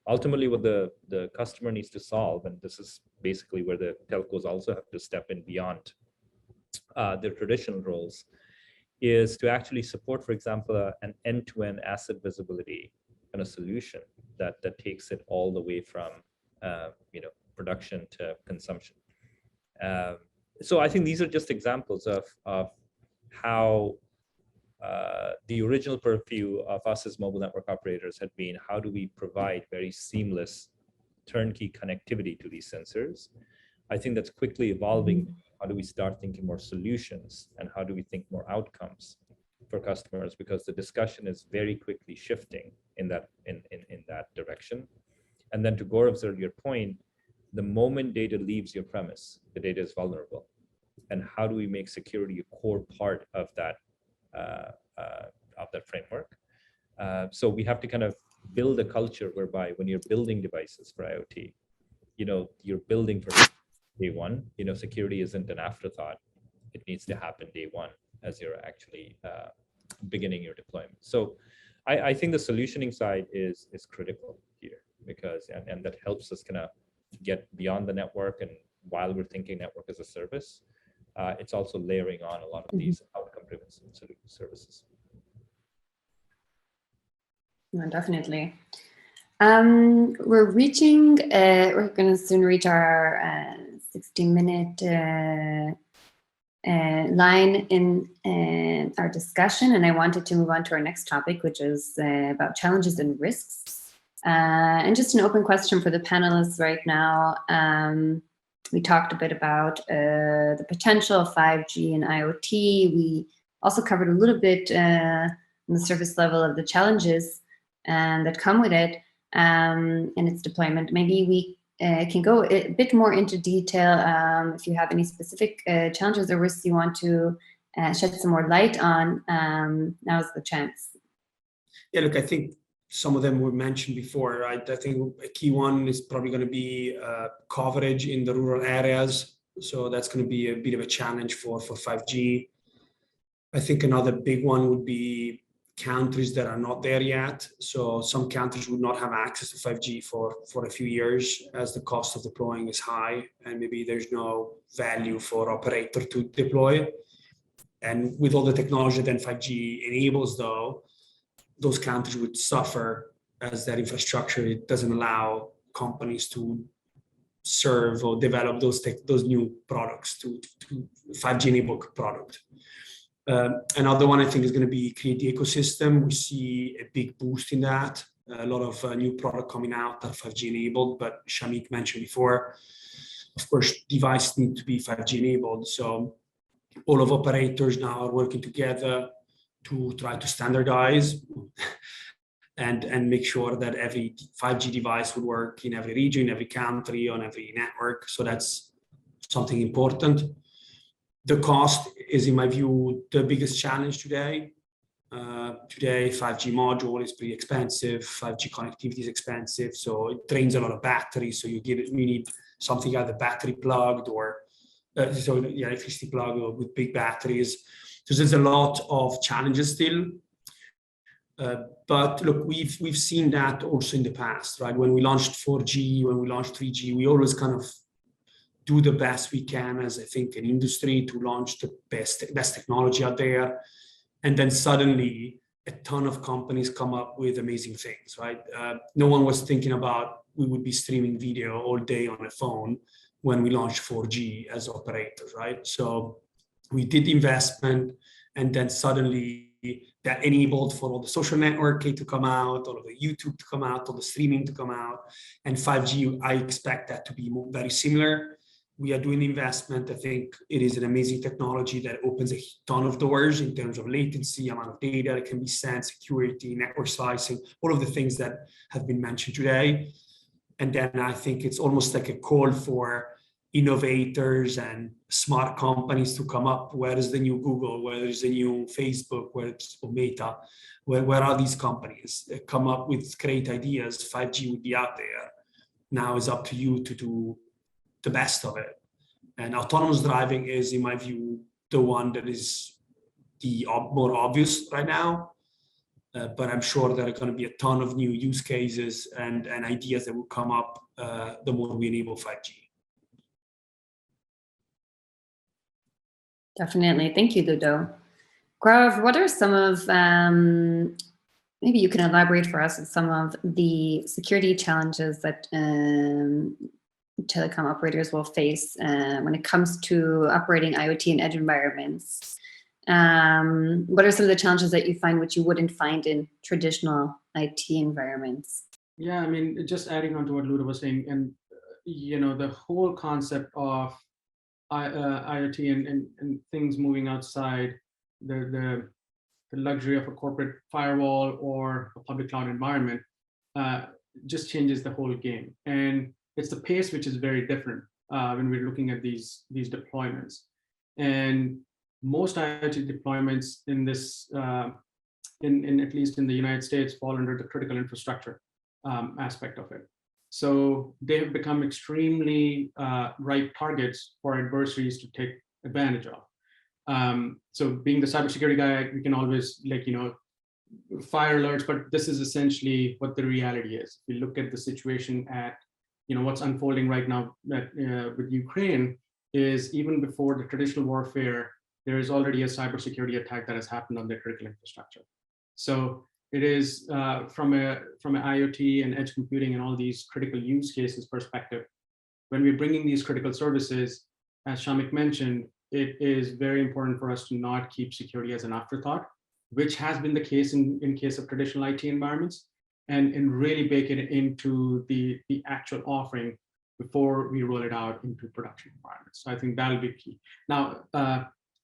Ultimately, what the customer needs to solve, and this is basically where the telcos also have to step in beyond their traditional roles, is to actually support, for example, an end-to-end asset visibility and a solution that takes it all the way from production to consumption. So I think these are just examples of how the original purview of us as mobile network operators had been, how do we provide very seamless turnkey connectivity to these sensors? I think that's quickly evolving. How do we start thinking more solutions, and how do we think more outcomes for customers? Because the discussion is very quickly shifting in that direction. And then to Gaurav's earlier point, the moment data leaves your premise, the data is vulnerable. And how do we make security a core part of that framework? So we have to kind of build a culture whereby when you're building devices for IoT, you're building for day one. Security isn't an afterthought. It needs to happen day one as you're actually beginning your deployment. So I think the solutioning side is critical here, because and that helps us kind of get beyond the network. And while we're thinking network as a service, it's also layering on a lot of these outcome-driven services. No, definitely. We're going to soon reach our 60-minute line in our discussion, and I wanted to move on to our next topic, which is about challenges and risks. And just an open question for the panelists right now. We talked a bit about the potential of 5G and IoT. We also covered a little bit on the surface level of the challenges that come with it and its deployment. Maybe we can go a bit more into detail if you have any specific challenges or risks you want to shed some more light on. Now's the chance. Yeah, look, I think some of them were mentioned before, right? I think a key one is probably going to be coverage in the rural areas. So that's going to be a bit of a challenge for 5G. I think another big one would be countries that are not there yet. So some countries would not have access to 5G for a few years, as the cost of deploying is high, and maybe there's no value for operator to deploy. And with all the technology that 5G enables, though, those countries would suffer, as that infrastructure doesn't allow companies to serve or develop those new products to 5G-enabled product. Another one I think is going to be create the ecosystem. We see a big boost in that. A lot of new product coming out that are 5G enabled, but Shamik mentioned before, of course, devices need to be 5G enabled. So all of operators now are working together to try to standardize and make sure that every 5G device would work in every region, every country, on every network. So that's something important. The cost is, in my view, the biggest challenge today. Today, 5G module is pretty expensive. 5G connectivity is expensive, so it drains a lot of battery. So you need something either battery plugged or electricity plug or with big batteries. So there's a lot of challenges still. But look, we've seen that also in the past, right? When we launched 4G, when we launched 3G, we always kind of do the best we can as, I think, an industry to launch the best technology out there. And then suddenly a ton of companies come up with amazing things, right? No one was thinking about we would be streaming video all day on a phone when we launched 4G as operators, right? So we did investment, and then suddenly that enabled for all the social networking to come out, all of the YouTube to come out, all the streaming to come out, and 5G, I expect that to be very similar. We are doing investment. I think it is an amazing technology that opens a ton of doors in terms of latency, amount of data that can be sent, security, network slicing, all of the things that have been mentioned today. And then I think it's almost like a call for innovators and smart companies to come up. Where is the new Google? Where is the new Facebook? Where is Meta? Where are these companies that come up with great ideas? 5G would be out there. Now it's up to you to do the best of it. And autonomous driving is, in my view, the one that is the more obvious right now. But I'm sure there are going to be a ton of new use cases and ideas that will come up the more we enable 5G. Definitely. Thank you, Ludo. Gaurav, what are some of, maybe you can elaborate for us on some of the security challenges that telecom operators will face when it comes to operating IoT in edge environments? What are some of the challenges that you find which you wouldn't find in traditional IT environments? Yeah, I mean, just adding on to what Ludo was saying, and the whole concept of IoT and things moving outside the luxury of a corporate firewall or a public cloud environment just changes the whole game. And it's the pace which is very different when we're looking at these deployments. And most IoT deployments in this, in at least in the United States, fall under the critical infrastructure aspect of it. So they have become extremely ripe targets for adversaries to take advantage of. So being the cybersecurity guy, we can always fire alerts, but this is essentially what the reality is. If we look at the situation at what's unfolding right now with Ukraine, is even before the traditional warfare, there is already a cybersecurity attack that has happened on their critical infrastructure. So it is from an IoT and edge computing and all these critical use cases perspective, when we're bringing these critical services, as Shamik mentioned, it is very important for us to not keep security as an afterthought, which has been the case in case of traditional IT environments, and really bake it into the actual offering before we roll it out into production environments. So I think that'll be key. Now,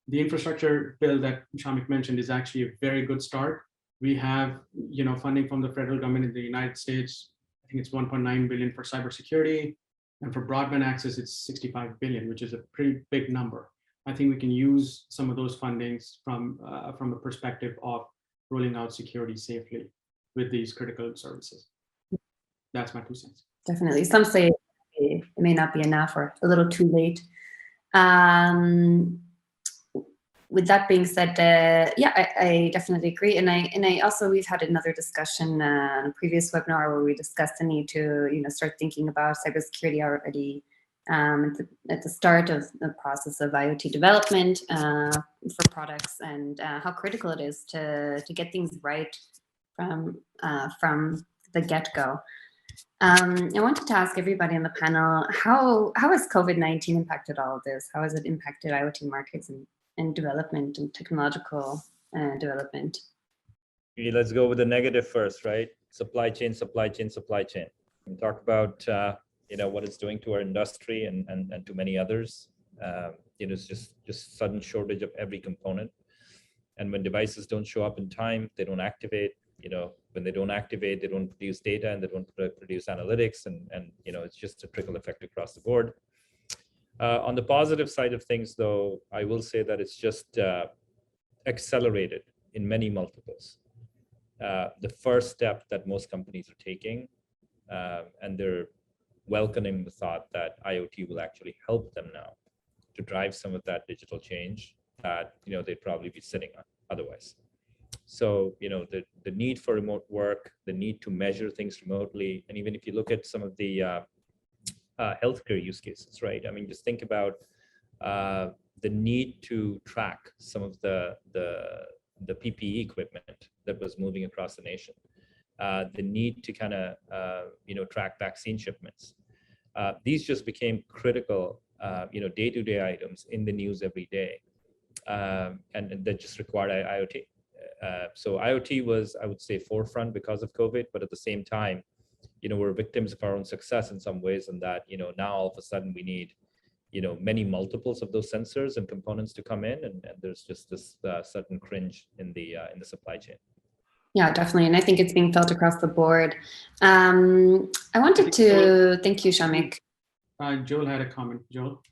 the infrastructure bill that Shamik mentioned is actually a very good start. We have, funding from the federal government in the United States. I think it's 1.9 billion for cybersecurity, and for broadband access, it's 65 billion, which is a pretty big number. I think we can use some of those fundings from a perspective of rolling out security safely with these critical services. That's my 2 cents. Definitely. Some say it may not be enough or a little too late. With that being said, I definitely agree. And I also, we've had another discussion on a previous webinar where we discussed the need to, start thinking about cybersecurity already at the start of the process of IoT development for products, and how critical it is to get things right from the get-go. I wanted to ask everybody on the panel, how has COVID-19 impacted all of this? How has it impacted IoT markets and development and technological development? Okay, let's go with the negative first, right? Supply chain. We talk about what it's doing to our industry and to many others. It's just sudden shortage of every component. And when devices don't show up in time, they don't activate. When they don't activate, they don't produce data and they don't produce analytics, and it's just a trickle effect across the board. On the positive side of things, though, I will say that it's just accelerated in many multiples. The first step that most companies are taking, and they're welcoming the thought that IoT will actually help them now to drive some of that digital change that they'd probably be sitting on otherwise. So the need for remote work, the need to measure things remotely, and even if you look at some of the healthcare use cases, right? I mean, just think about the need to track some of the PPE equipment that was moving across the nation. the need to kind of, track vaccine shipments. These just became critical, day-to-day items in the news every day, and that just required IoT. So IoT was, I would say, forefront because of COVID, but at the same time, we're victims of our own success in some ways, and that, now all of a sudden we need, many multiples of those sensors and components to come in, and there's just this sudden cringe in the supply chain. Yeah, definitely. And I think it's being felt across the board. I wanted to thank you, Shamik. Joel had a comment. Joel?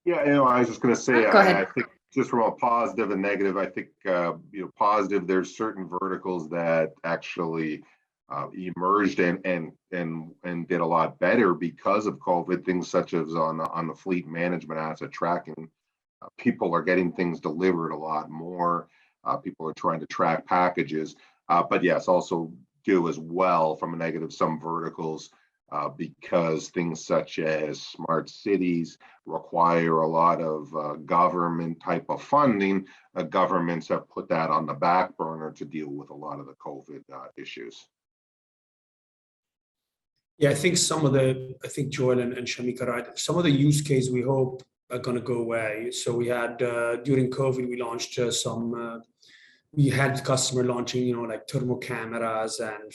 Yeah, I was just going to say, Go ahead. I think just from a positive and negative, I think, positive, there's certain verticals that actually emerged and did a lot better because of COVID. Things such as on the fleet management, asset tracking, people are getting things delivered a lot more. People are trying to track packages, but yes, also do as well from a negative some verticals because things such as smart cities require a lot of government type of funding. Governments have put that on the back burner to deal with a lot of the COVID issues. Yeah, I think Joel and Shamik are right. Some of the use cases we hope are going to go away. So we had, during COVID, we launched we had customer launching, like thermal cameras and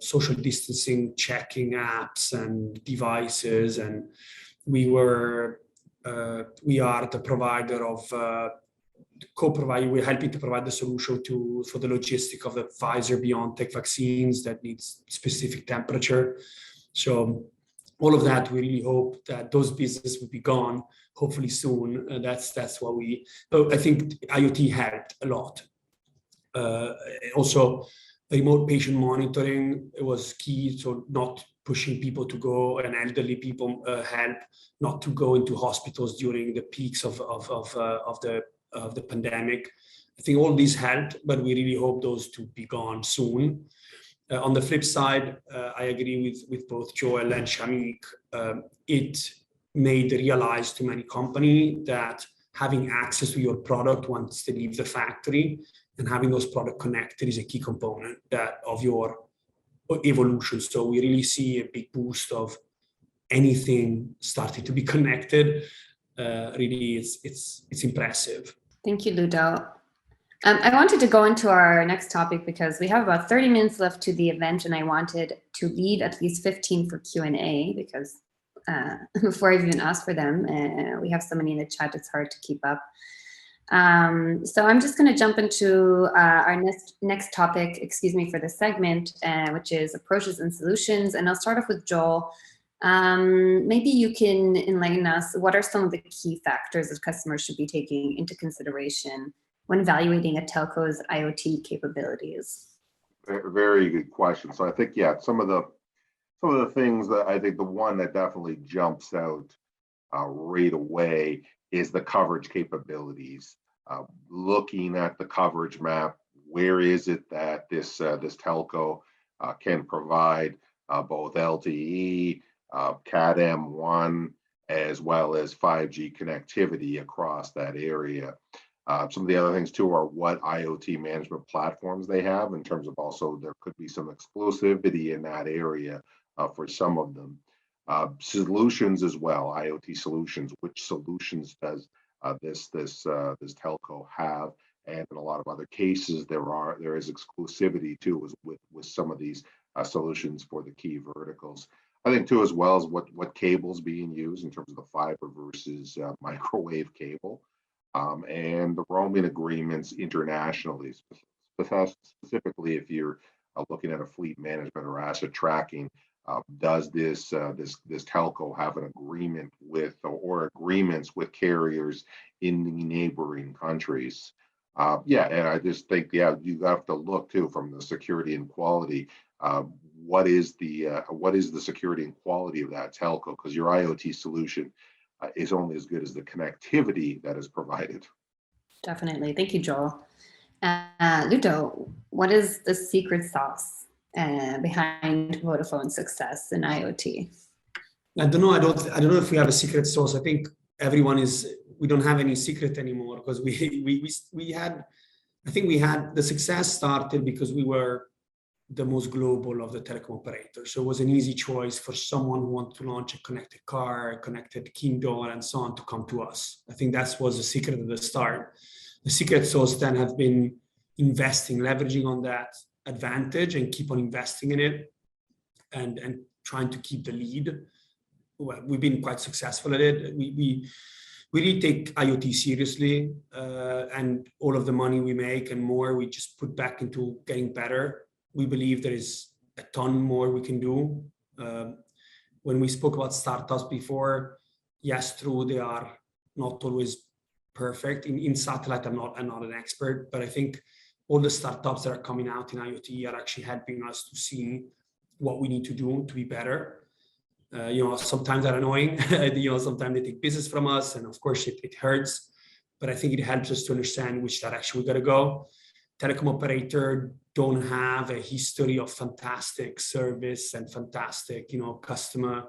social distancing checking apps and devices. And we are the provider of we're helping to provide the solution for the logistic of the Pfizer-BioNTech vaccines that needs specific temperature. So all of that, we really hope that those businesses will be gone, hopefully soon. That's what I think IoT helped a lot. Also, remote patient monitoring, it was key. So not pushing people to go, and elderly people help not to go into hospitals during the peaks of the pandemic. I think all these helped, but we really hope those to be gone soon. On the flip side, I agree with both Joel and Shamik. It made realize to many companies that having access to your product once they leave the factory and having those products connected is a key component of your evolution. So we really see a big boost of anything starting to be connected. Really, it's impressive. Thank you, Ludo. I wanted to go into our next topic because we have about 30 minutes left to the event, and I wanted to leave at least 15 for Q&A because before I've even asked for them, we have so many in the chat, it's hard to keep up. So I'm just going to jump into our next topic, for this segment, which is approaches and solutions. And I'll start off with Joel. Maybe you can enlighten us. What are some of the key factors that customers should be taking into consideration when evaluating a telco's IoT capabilities? Very good question. So I think, yeah, some of the things that I think the one that definitely jumps out right away is the coverage capabilities. Looking at the coverage map, where is it that this telco can provide both LTE, Cat-M1, as well as 5G connectivity across that area. Some of the other things too are what IoT management platforms they have in terms of also there could be some exclusivity in that area for some of them. Solutions as well, IoT solutions. Which solutions does this telco have? And in a lot of other cases, there is exclusivity too with some of these solutions for the key verticals. I think too as well as what cables being used in terms of the fiber versus microwave cable, and the roaming agreements internationally, specifically if you're looking at a fleet management or asset tracking. Does this telco have an agreement with or agreements with carriers in the neighboring countries? Yeah, and I just think, yeah, you have to look too from the security and quality. What is the security and quality of that telco? Because your IoT solution is only as good as the connectivity that is provided. Definitely. Thank you, Joel. Ludo, what is the secret sauce behind Vodafone's success in IoT? I don't know. I don't know if we have a secret sauce. I think we don't have any secret anymore because we had the success started because we were the most global of the telecom operators. So it was an easy choice for someone who wanted to launch a connected car, a connected Kindle, and so on to come to us. I think that was the secret at the start. The secret sauce then have been investing, leveraging on that advantage and keep on investing in it and trying to keep the lead. Well, we've been quite successful at it. We really take IoT seriously, and all of the money we make and more, we just put back into getting better. We believe there is a ton more we can do. When we spoke about startups before, yes, true, they are not always perfect. In satellite, I'm not an expert, but I think all the startups that are coming out in IoT are actually helping us to see what we need to do to be better. Sometimes they're annoying, sometimes they take business from us, and of course it hurts, but I think it helps us to understand which direction we got to go. Telecom operator don't have a history of fantastic service and fantastic, customer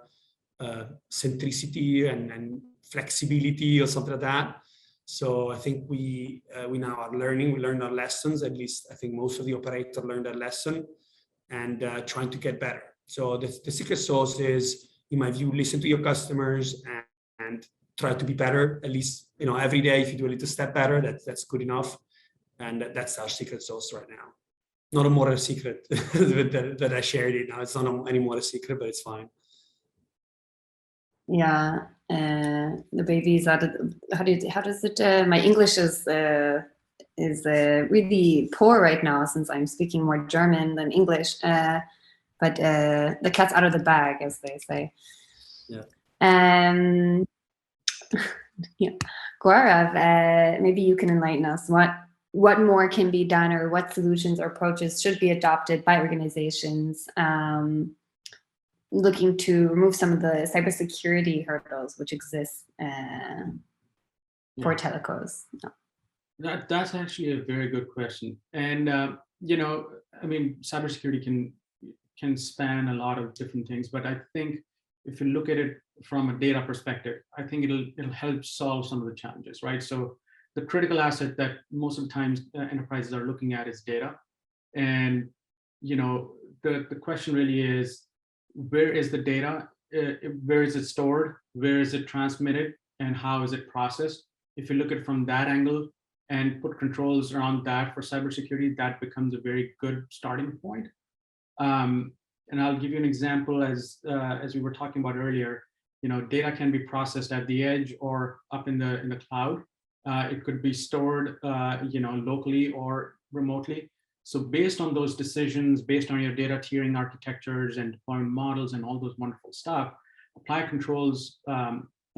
centricity and flexibility or something like that. So I think we now are learning. We learned our lessons. At least I think most of the operators learned their lesson and trying to get better. So the secret sauce is, in my view, listen to your customers and try to be better. At least every day, if you do a little step better, that's good enough. And that's our secret sauce right now. Not a more a secret that I shared it now. It's not anymore a secret, but it's fine. Yeah, the baby's out of. How does it? My English is really poor right now since I'm speaking more German than English. But the cat's out of the bag, as they say. Yeah. Yeah. Gaurav, maybe you can enlighten us. What more can be done, or what solutions or approaches should be adopted by organizations looking to remove some of the cybersecurity hurdles which exist for telcos? That's actually a very good question. And cybersecurity can span a lot of different things, but I think if you look at it from a data perspective, I think it'll help solve some of the challenges, right? So the critical asset that most of the times enterprises are looking at is data. And the question really is, where is the data? Where is it stored? Where is it transmitted? And how is it processed? If you look at it from that angle and put controls around that for cybersecurity, that becomes a very good starting point. And I'll give you an example. As we were talking about earlier, data can be processed at the edge or up in the cloud. It could be stored, locally or remotely. So based on those decisions, based on your data tiering architectures and deployment models and all those wonderful stuff, apply controls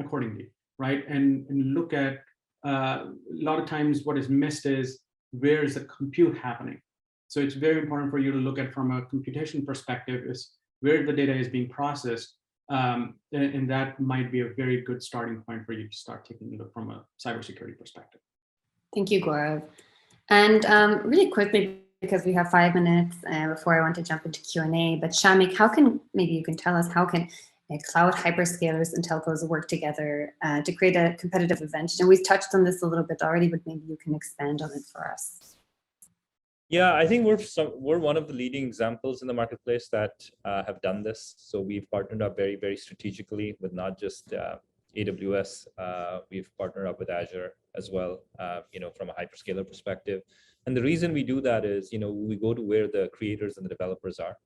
accordingly, right? And look at a lot of times what is missed is, where is the compute happening? So it's very important for you to look at, from a computation perspective, is where the data is being processed. And that might be a very good starting point for you to start taking a look from a cybersecurity perspective. Thank you, Gaurav. And really quickly, because we have 5 minutes before I want to jump into Q&A, but Shamik, maybe you can tell us, how can cloud hyperscalers and telcos work together to create a competitive advantage? And we've touched on this a little bit already, but maybe you can expand on it for us. Yeah, I think we're one of the leading examples in the marketplace that have done this. So we've partnered up very, very strategically with not just AWS. We've partnered up with Azure as well, from a hyperscaler perspective. And the reason we do that is, we go to where the creators and the developers are.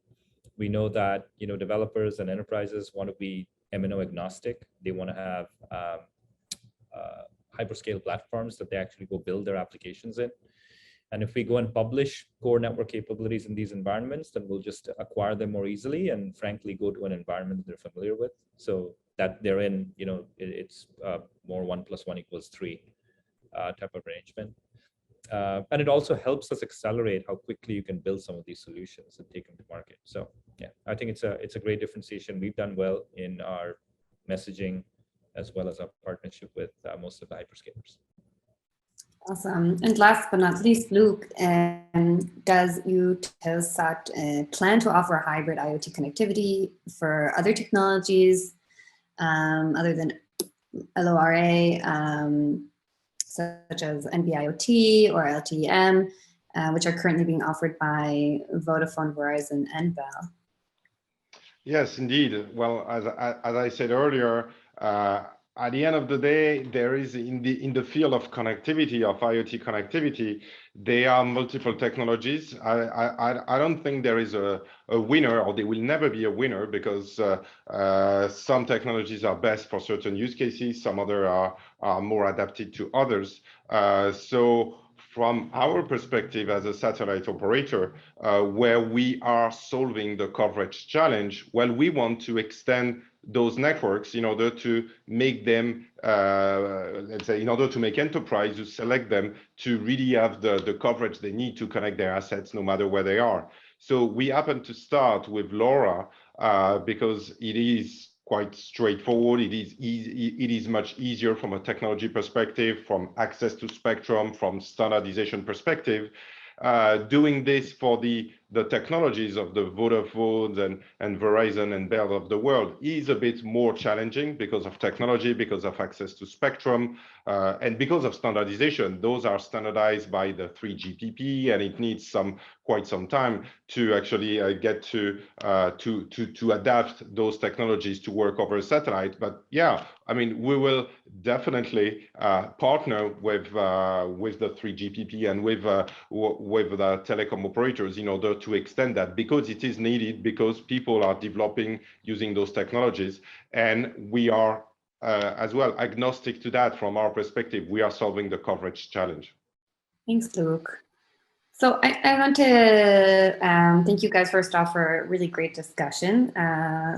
We know that, developers and enterprises want to be MNO agnostic. They want to have hyperscale platforms that they actually go build their applications in. And if we go and publish core network capabilities in these environments, then we'll just acquire them more easily and frankly go to an environment that they're familiar with. So that they're in, it's more 1 + 1 = 3 type of arrangement. And it also helps us accelerate how quickly you can build some of these solutions and take them to market. So yeah, I think it's a great differentiation. We've done well in our messaging as well as our partnership with most of the hyperscalers. Awesome. And last but not least, Luke, does Eutelsat plan to offer hybrid IoT connectivity for other technologies other than LoRa, such as NB-IoT or LTE-M? which are currently being offered by Vodafone, Verizon, and Bell. Yes, indeed. Well, as I said earlier, at the end of the day, there is in the field of connectivity, of IoT connectivity, there are multiple technologies. I don't think there is a winner, or there will never be a winner, because some technologies are best for certain use cases, some other are more adapted to others. So from our perspective as a satellite operator, where we are solving the coverage challenge, well, we want to extend those networks in order to make them, let's say, in order to make enterprises select them to really have the coverage they need to connect their assets no matter where they are. So we happen to start with LoRa because it is quite straightforward. It is easy, it is much easier from a technology perspective, from access to spectrum, from standardization perspective. Doing this for the technologies of the Vodafones and Verizon and Bell of the world is a bit more challenging because of technology, because of access to spectrum, and because of standardization. Those are standardized by the 3GPP, and it needs quite some time to actually get to adapt those technologies to work over a satellite. But yeah, I mean, we will definitely partner with the 3GPP and with the telecom operators in order to extend that, because it is needed, because people are developing using those technologies, and we are as well agnostic to that. From our perspective, we are solving the coverage challenge. Thanks, Luke. So I want to thank you guys first off for a really great discussion,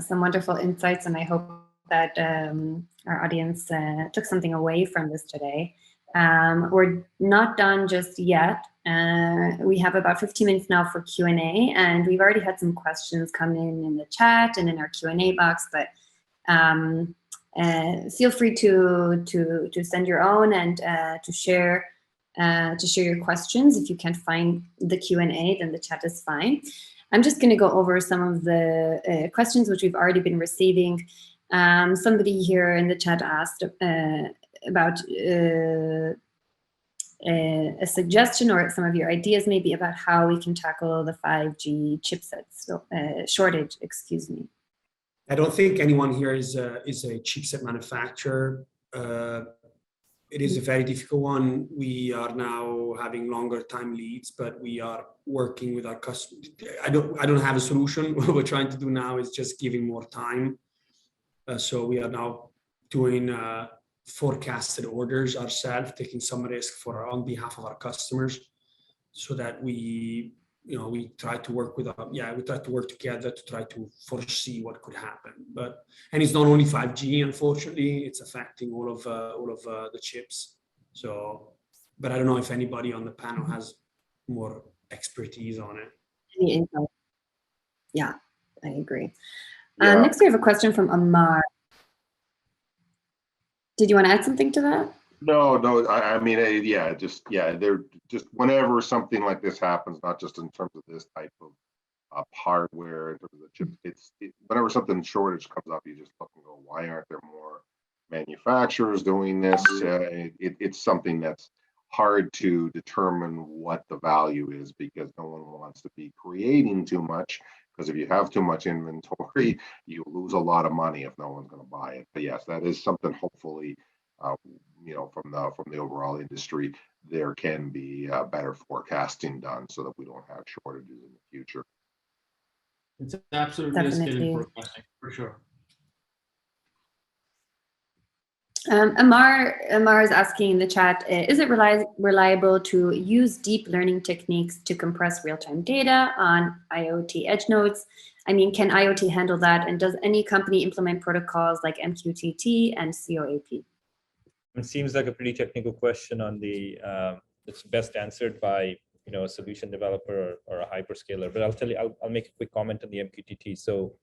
some wonderful insights, and I hope that our audience took something away from this today. We're not done just yet. We have about 15 minutes now for Q&A, and we've already had some questions come in the chat and in our Q&A box, but feel free to send your own and to share your questions. If you can't find the Q&A, then the chat is fine. I'm just going to go over some of the questions which we've already been receiving. Somebody here in the chat asked about a suggestion or some of your ideas maybe about how we can tackle the 5G chipset shortage, excuse me. I don't think anyone here is a chipset manufacturer. It is a very difficult one. We are now having longer time leads, but we are working with our customers. I don't have a solution. What we're trying to do now is just giving more time. So we are now doing forecasted orders ourselves, taking some risk on behalf of our customers, so that we try to work together to try to foresee what could happen. And it's not only 5G, unfortunately, it's affecting all of the chips. So, but I don't know if anybody on the panel has more expertise on it. Any info? Yeah, I agree. Yeah. Next, we have a question from Amar. Did you want to add something to that? No, I mean, they're just whenever something like this happens, not just in terms of this type of hardware, in terms of the chips, whenever something shortage comes up, you just look and go, why aren't there more manufacturers doing this? It's something that's hard to determine what the value is, because no one wants to be creating too much, because if you have too much inventory, you lose a lot of money if no one's going to buy it. But yes, that is something, hopefully, from the overall industry, there can be better forecasting done so that we don't have shortages in the future. It's absolutely a skill in forecasting, for sure. Amar is asking in the chat, is it reliable to use deep learning techniques to compress real-time data on IoT edge nodes? I mean, can IoT handle that? And does any company implement protocols like MQTT and COAP? It seems like a pretty technical question on the, it's best answered by a solution developer or a hyperscaler. But I'll tell you, I'll make a quick comment on the MQTT. So,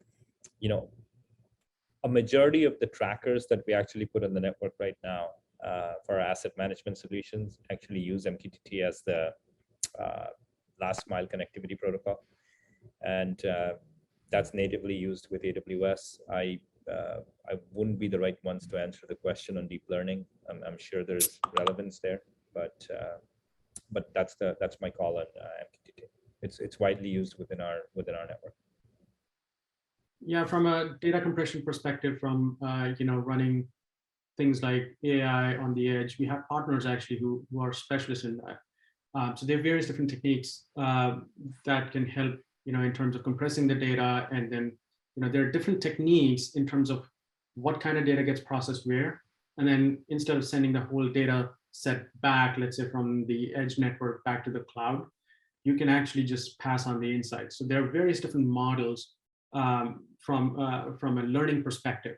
a majority of the trackers that we actually put on the network right now for our asset management solutions actually use MQTT as the last mile connectivity protocol. And that's natively used with AWS. I wouldn't be the right ones to answer the question on deep learning. I'm sure there's relevance there, but but that's my call on MQTT. It's widely used within our network. Yeah, from a data compression perspective, from running things like AI on the edge, we have partners actually who are specialists in that. So there are various different techniques that can help, in terms of compressing the data, and then there are different techniques in terms of what kind of data gets processed where, and then instead of sending the whole data set back, let's say from the edge network back to the cloud, you can actually just pass on the insights. So there are various different models from a learning perspective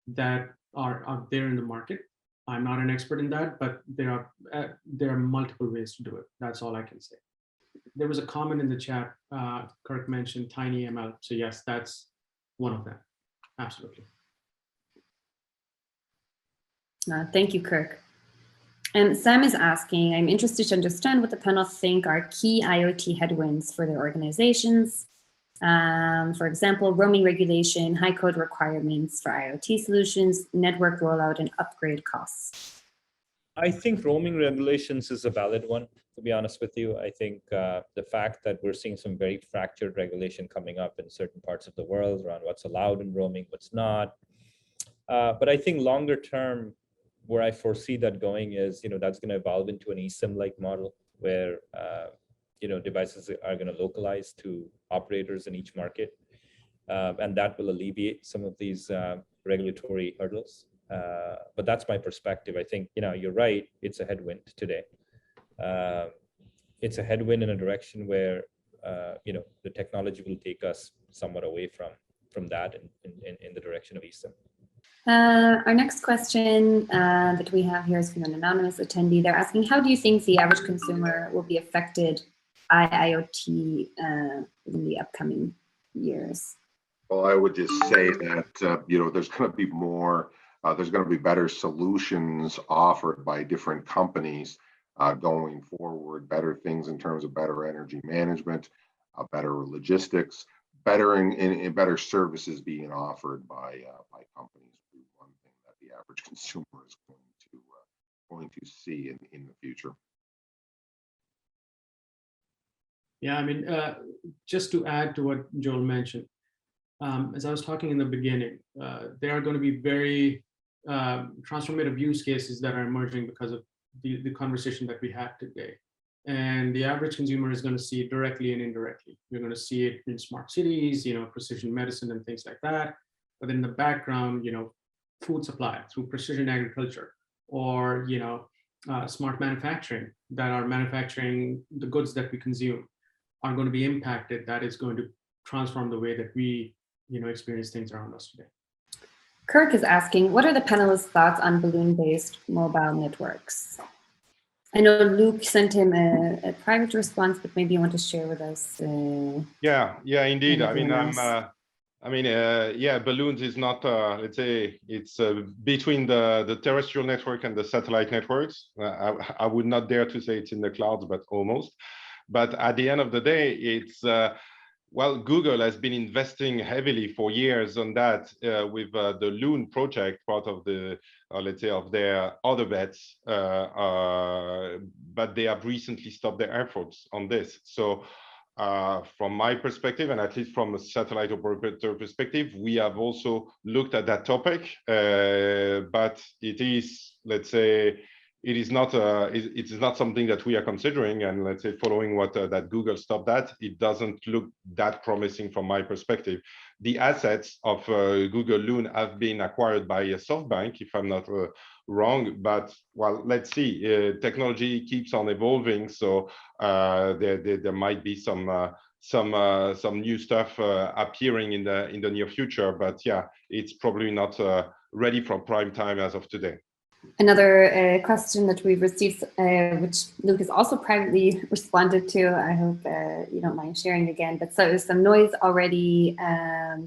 that are out there in the market. I'm not an expert in that, but there are multiple ways to do it. That's all I can say. There was a comment in the chat. Kirk mentioned TinyML. So yes, that's one of them. Absolutely. Thank you, Kirk. And Sam is asking, I'm interested to understand what the panel think are key IoT headwinds for their organizations. For example, roaming regulation, high code requirements for IoT solutions, network rollout, and upgrade costs. I think roaming regulations is a valid one, to be honest with you. I think the fact that we're seeing some very fractured regulation coming up in certain parts of the world around what's allowed in roaming, what's not. But I think longer term, where I foresee that going is, that's going to evolve into an eSIM-like model where, devices are going to localize to operators in each market. And that will alleviate some of these regulatory hurdles. But that's my perspective. I think, you're right. It's a headwind today. It's a headwind in a direction where, the technology will take us somewhat away from that in the direction of eSIM. Our next question that we have here is from an anonymous attendee. They're asking, how do you think the average consumer will be affected by IoT in the upcoming years? Well, I would just say that, there's going to be more, there's going to be better solutions offered by different companies going forward, better things in terms of better energy management, better logistics, better services being offered by companies. One thing that the average consumer is going to see in the future. Yeah, I mean, just to add to what Joel mentioned, as I was talking in the beginning, there are going to be very transformative use cases that are emerging because of the conversation that we had today. And the average consumer is going to see it directly and indirectly. You're going to see it in smart cities, precision medicine and things like that. But in the background, food supply through precision agriculture, or smart manufacturing that are manufacturing the goods that we consume are going to be impacted. That is going to transform the way that we experience things around us today. Kirk is asking, what are the panelists' thoughts on balloon-based mobile networks? I know Luke sent him a private response, but maybe you want to share with us. Yeah, indeed. Balloons is not, let's say, it's between the terrestrial network and the satellite networks. I would not dare to say it's in the clouds, but almost. But at the end of the day, it's, Google has been investing heavily for years on that with the Loon project, part of the, let's say, of their other bets, but they have recently stopped their efforts on this. So from my perspective, and at least from a satellite operator perspective, we have also looked at that topic, but it is, let's say, it is not something that we are considering, and let's say following what that Google stopped that, it doesn't look that promising from my perspective. The assets of Google Loon have been acquired by SoftBank, if I'm not wrong, but let's see. Technology keeps on evolving, so there might be some new stuff appearing in the near future. But yeah, it's probably not ready for prime time as of today. Another question that we've received, which Luke has also privately responded to, I hope you don't mind sharing again, but so some noise already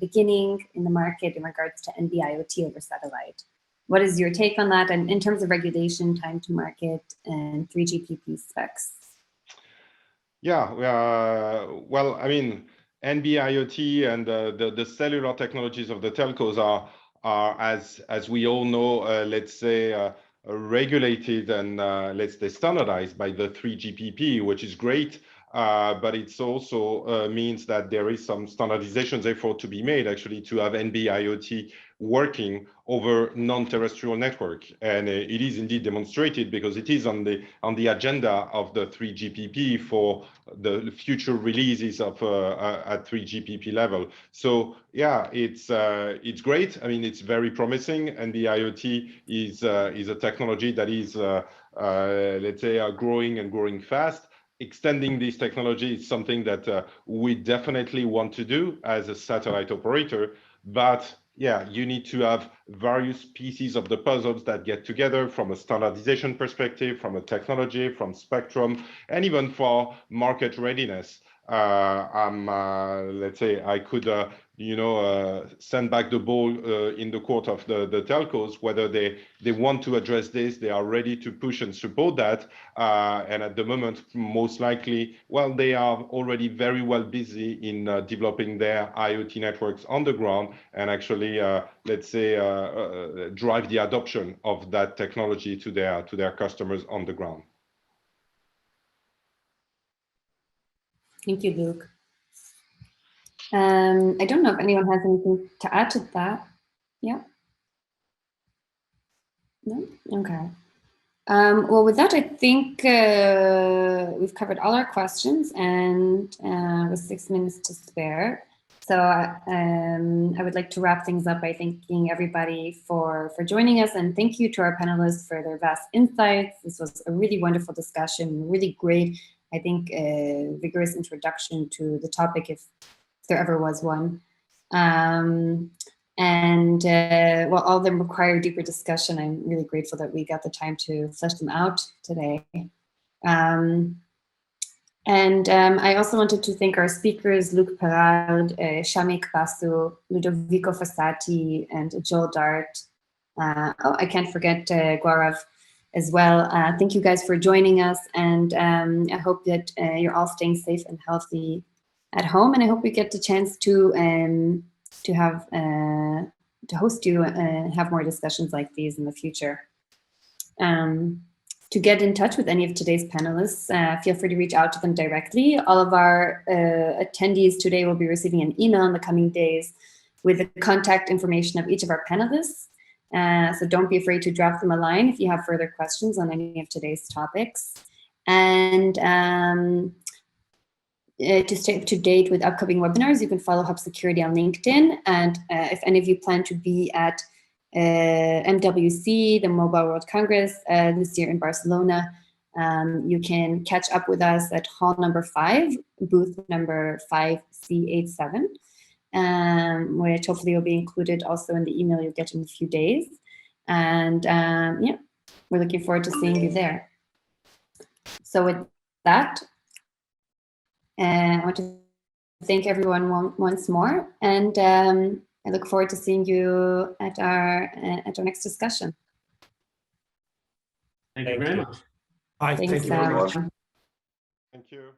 beginning in the market in regards to NB-IoT over satellite. What is your take on that? And in terms of regulation, time to market, and 3GPP specs? Yeah, I mean, NB-IoT and the cellular technologies of the telcos are as we all know, let's say, regulated and let's say standardized by the 3GPP, which is great. But it also means that there is some standardization effort to be made actually to have NB-IoT working over non-terrestrial network, and it is indeed demonstrated because it is on the agenda of the 3GPP for the future releases of at 3GPP level. So yeah, it's great. I mean, it's very promising, and the IoT is a technology that is let's say growing and growing fast. Extending this technology is something that we definitely want to do as a satellite operator, but yeah, you need to have various pieces of the puzzles that get together from a standardization perspective, from a technology, from spectrum, and even for market readiness. Let's say I could, send back the ball in the court of the telcos, whether they want to address this, they are ready to push and support that. And at the moment, most likely, well, they are already very well busy in developing their IoT networks on the ground and actually, let's say, drive the adoption of that technology to their customers on the ground. Thank you, Luke. I don't know if anyone has anything to add to that. Yeah? No? Okay. Well, with that, I think we've covered all our questions, and with 6 minutes to spare. So I would like to wrap things up by thanking everybody for joining us, and thank you to our panelists for their vast insights. This was a really wonderful discussion, really great, I think, vigorous introduction to the topic, if there ever was one. Well, all of them require deeper discussion. I'm really grateful that we got the time to flesh them out today. I also wanted to thank our speakers, Luc Perald, Shamik, Basu, Ludovico Fassati, and Joel Dart. I can't forget Gaurav as well. Thank you guys for joining us, and I hope that you're all staying safe and healthy at home, and I hope we get the chance to have to host you and have more discussions like these in the future. To get in touch with any of today's panelists, feel free to reach out to them directly. All of our attendees today will be receiving an email in the coming days with the contact information of each of our panelists. So don't be afraid to drop them a line if you have further questions on any of today's topics. And to stay up to date with upcoming webinars, you can follow Hub Security on LinkedIn. And if any of you plan to be at MWC, the Mobile World Congress, this year in Barcelona, you can catch up with us at hall number 5, booth number 5C87, which hopefully will be included also in the email you'll get in a few days. And yeah, we're looking forward to seeing you there. So with that, I want to thank everyone once more, and I look forward to seeing you at our next discussion. Thank you very much. Bye. Thanks, Thank you very much. Thank you.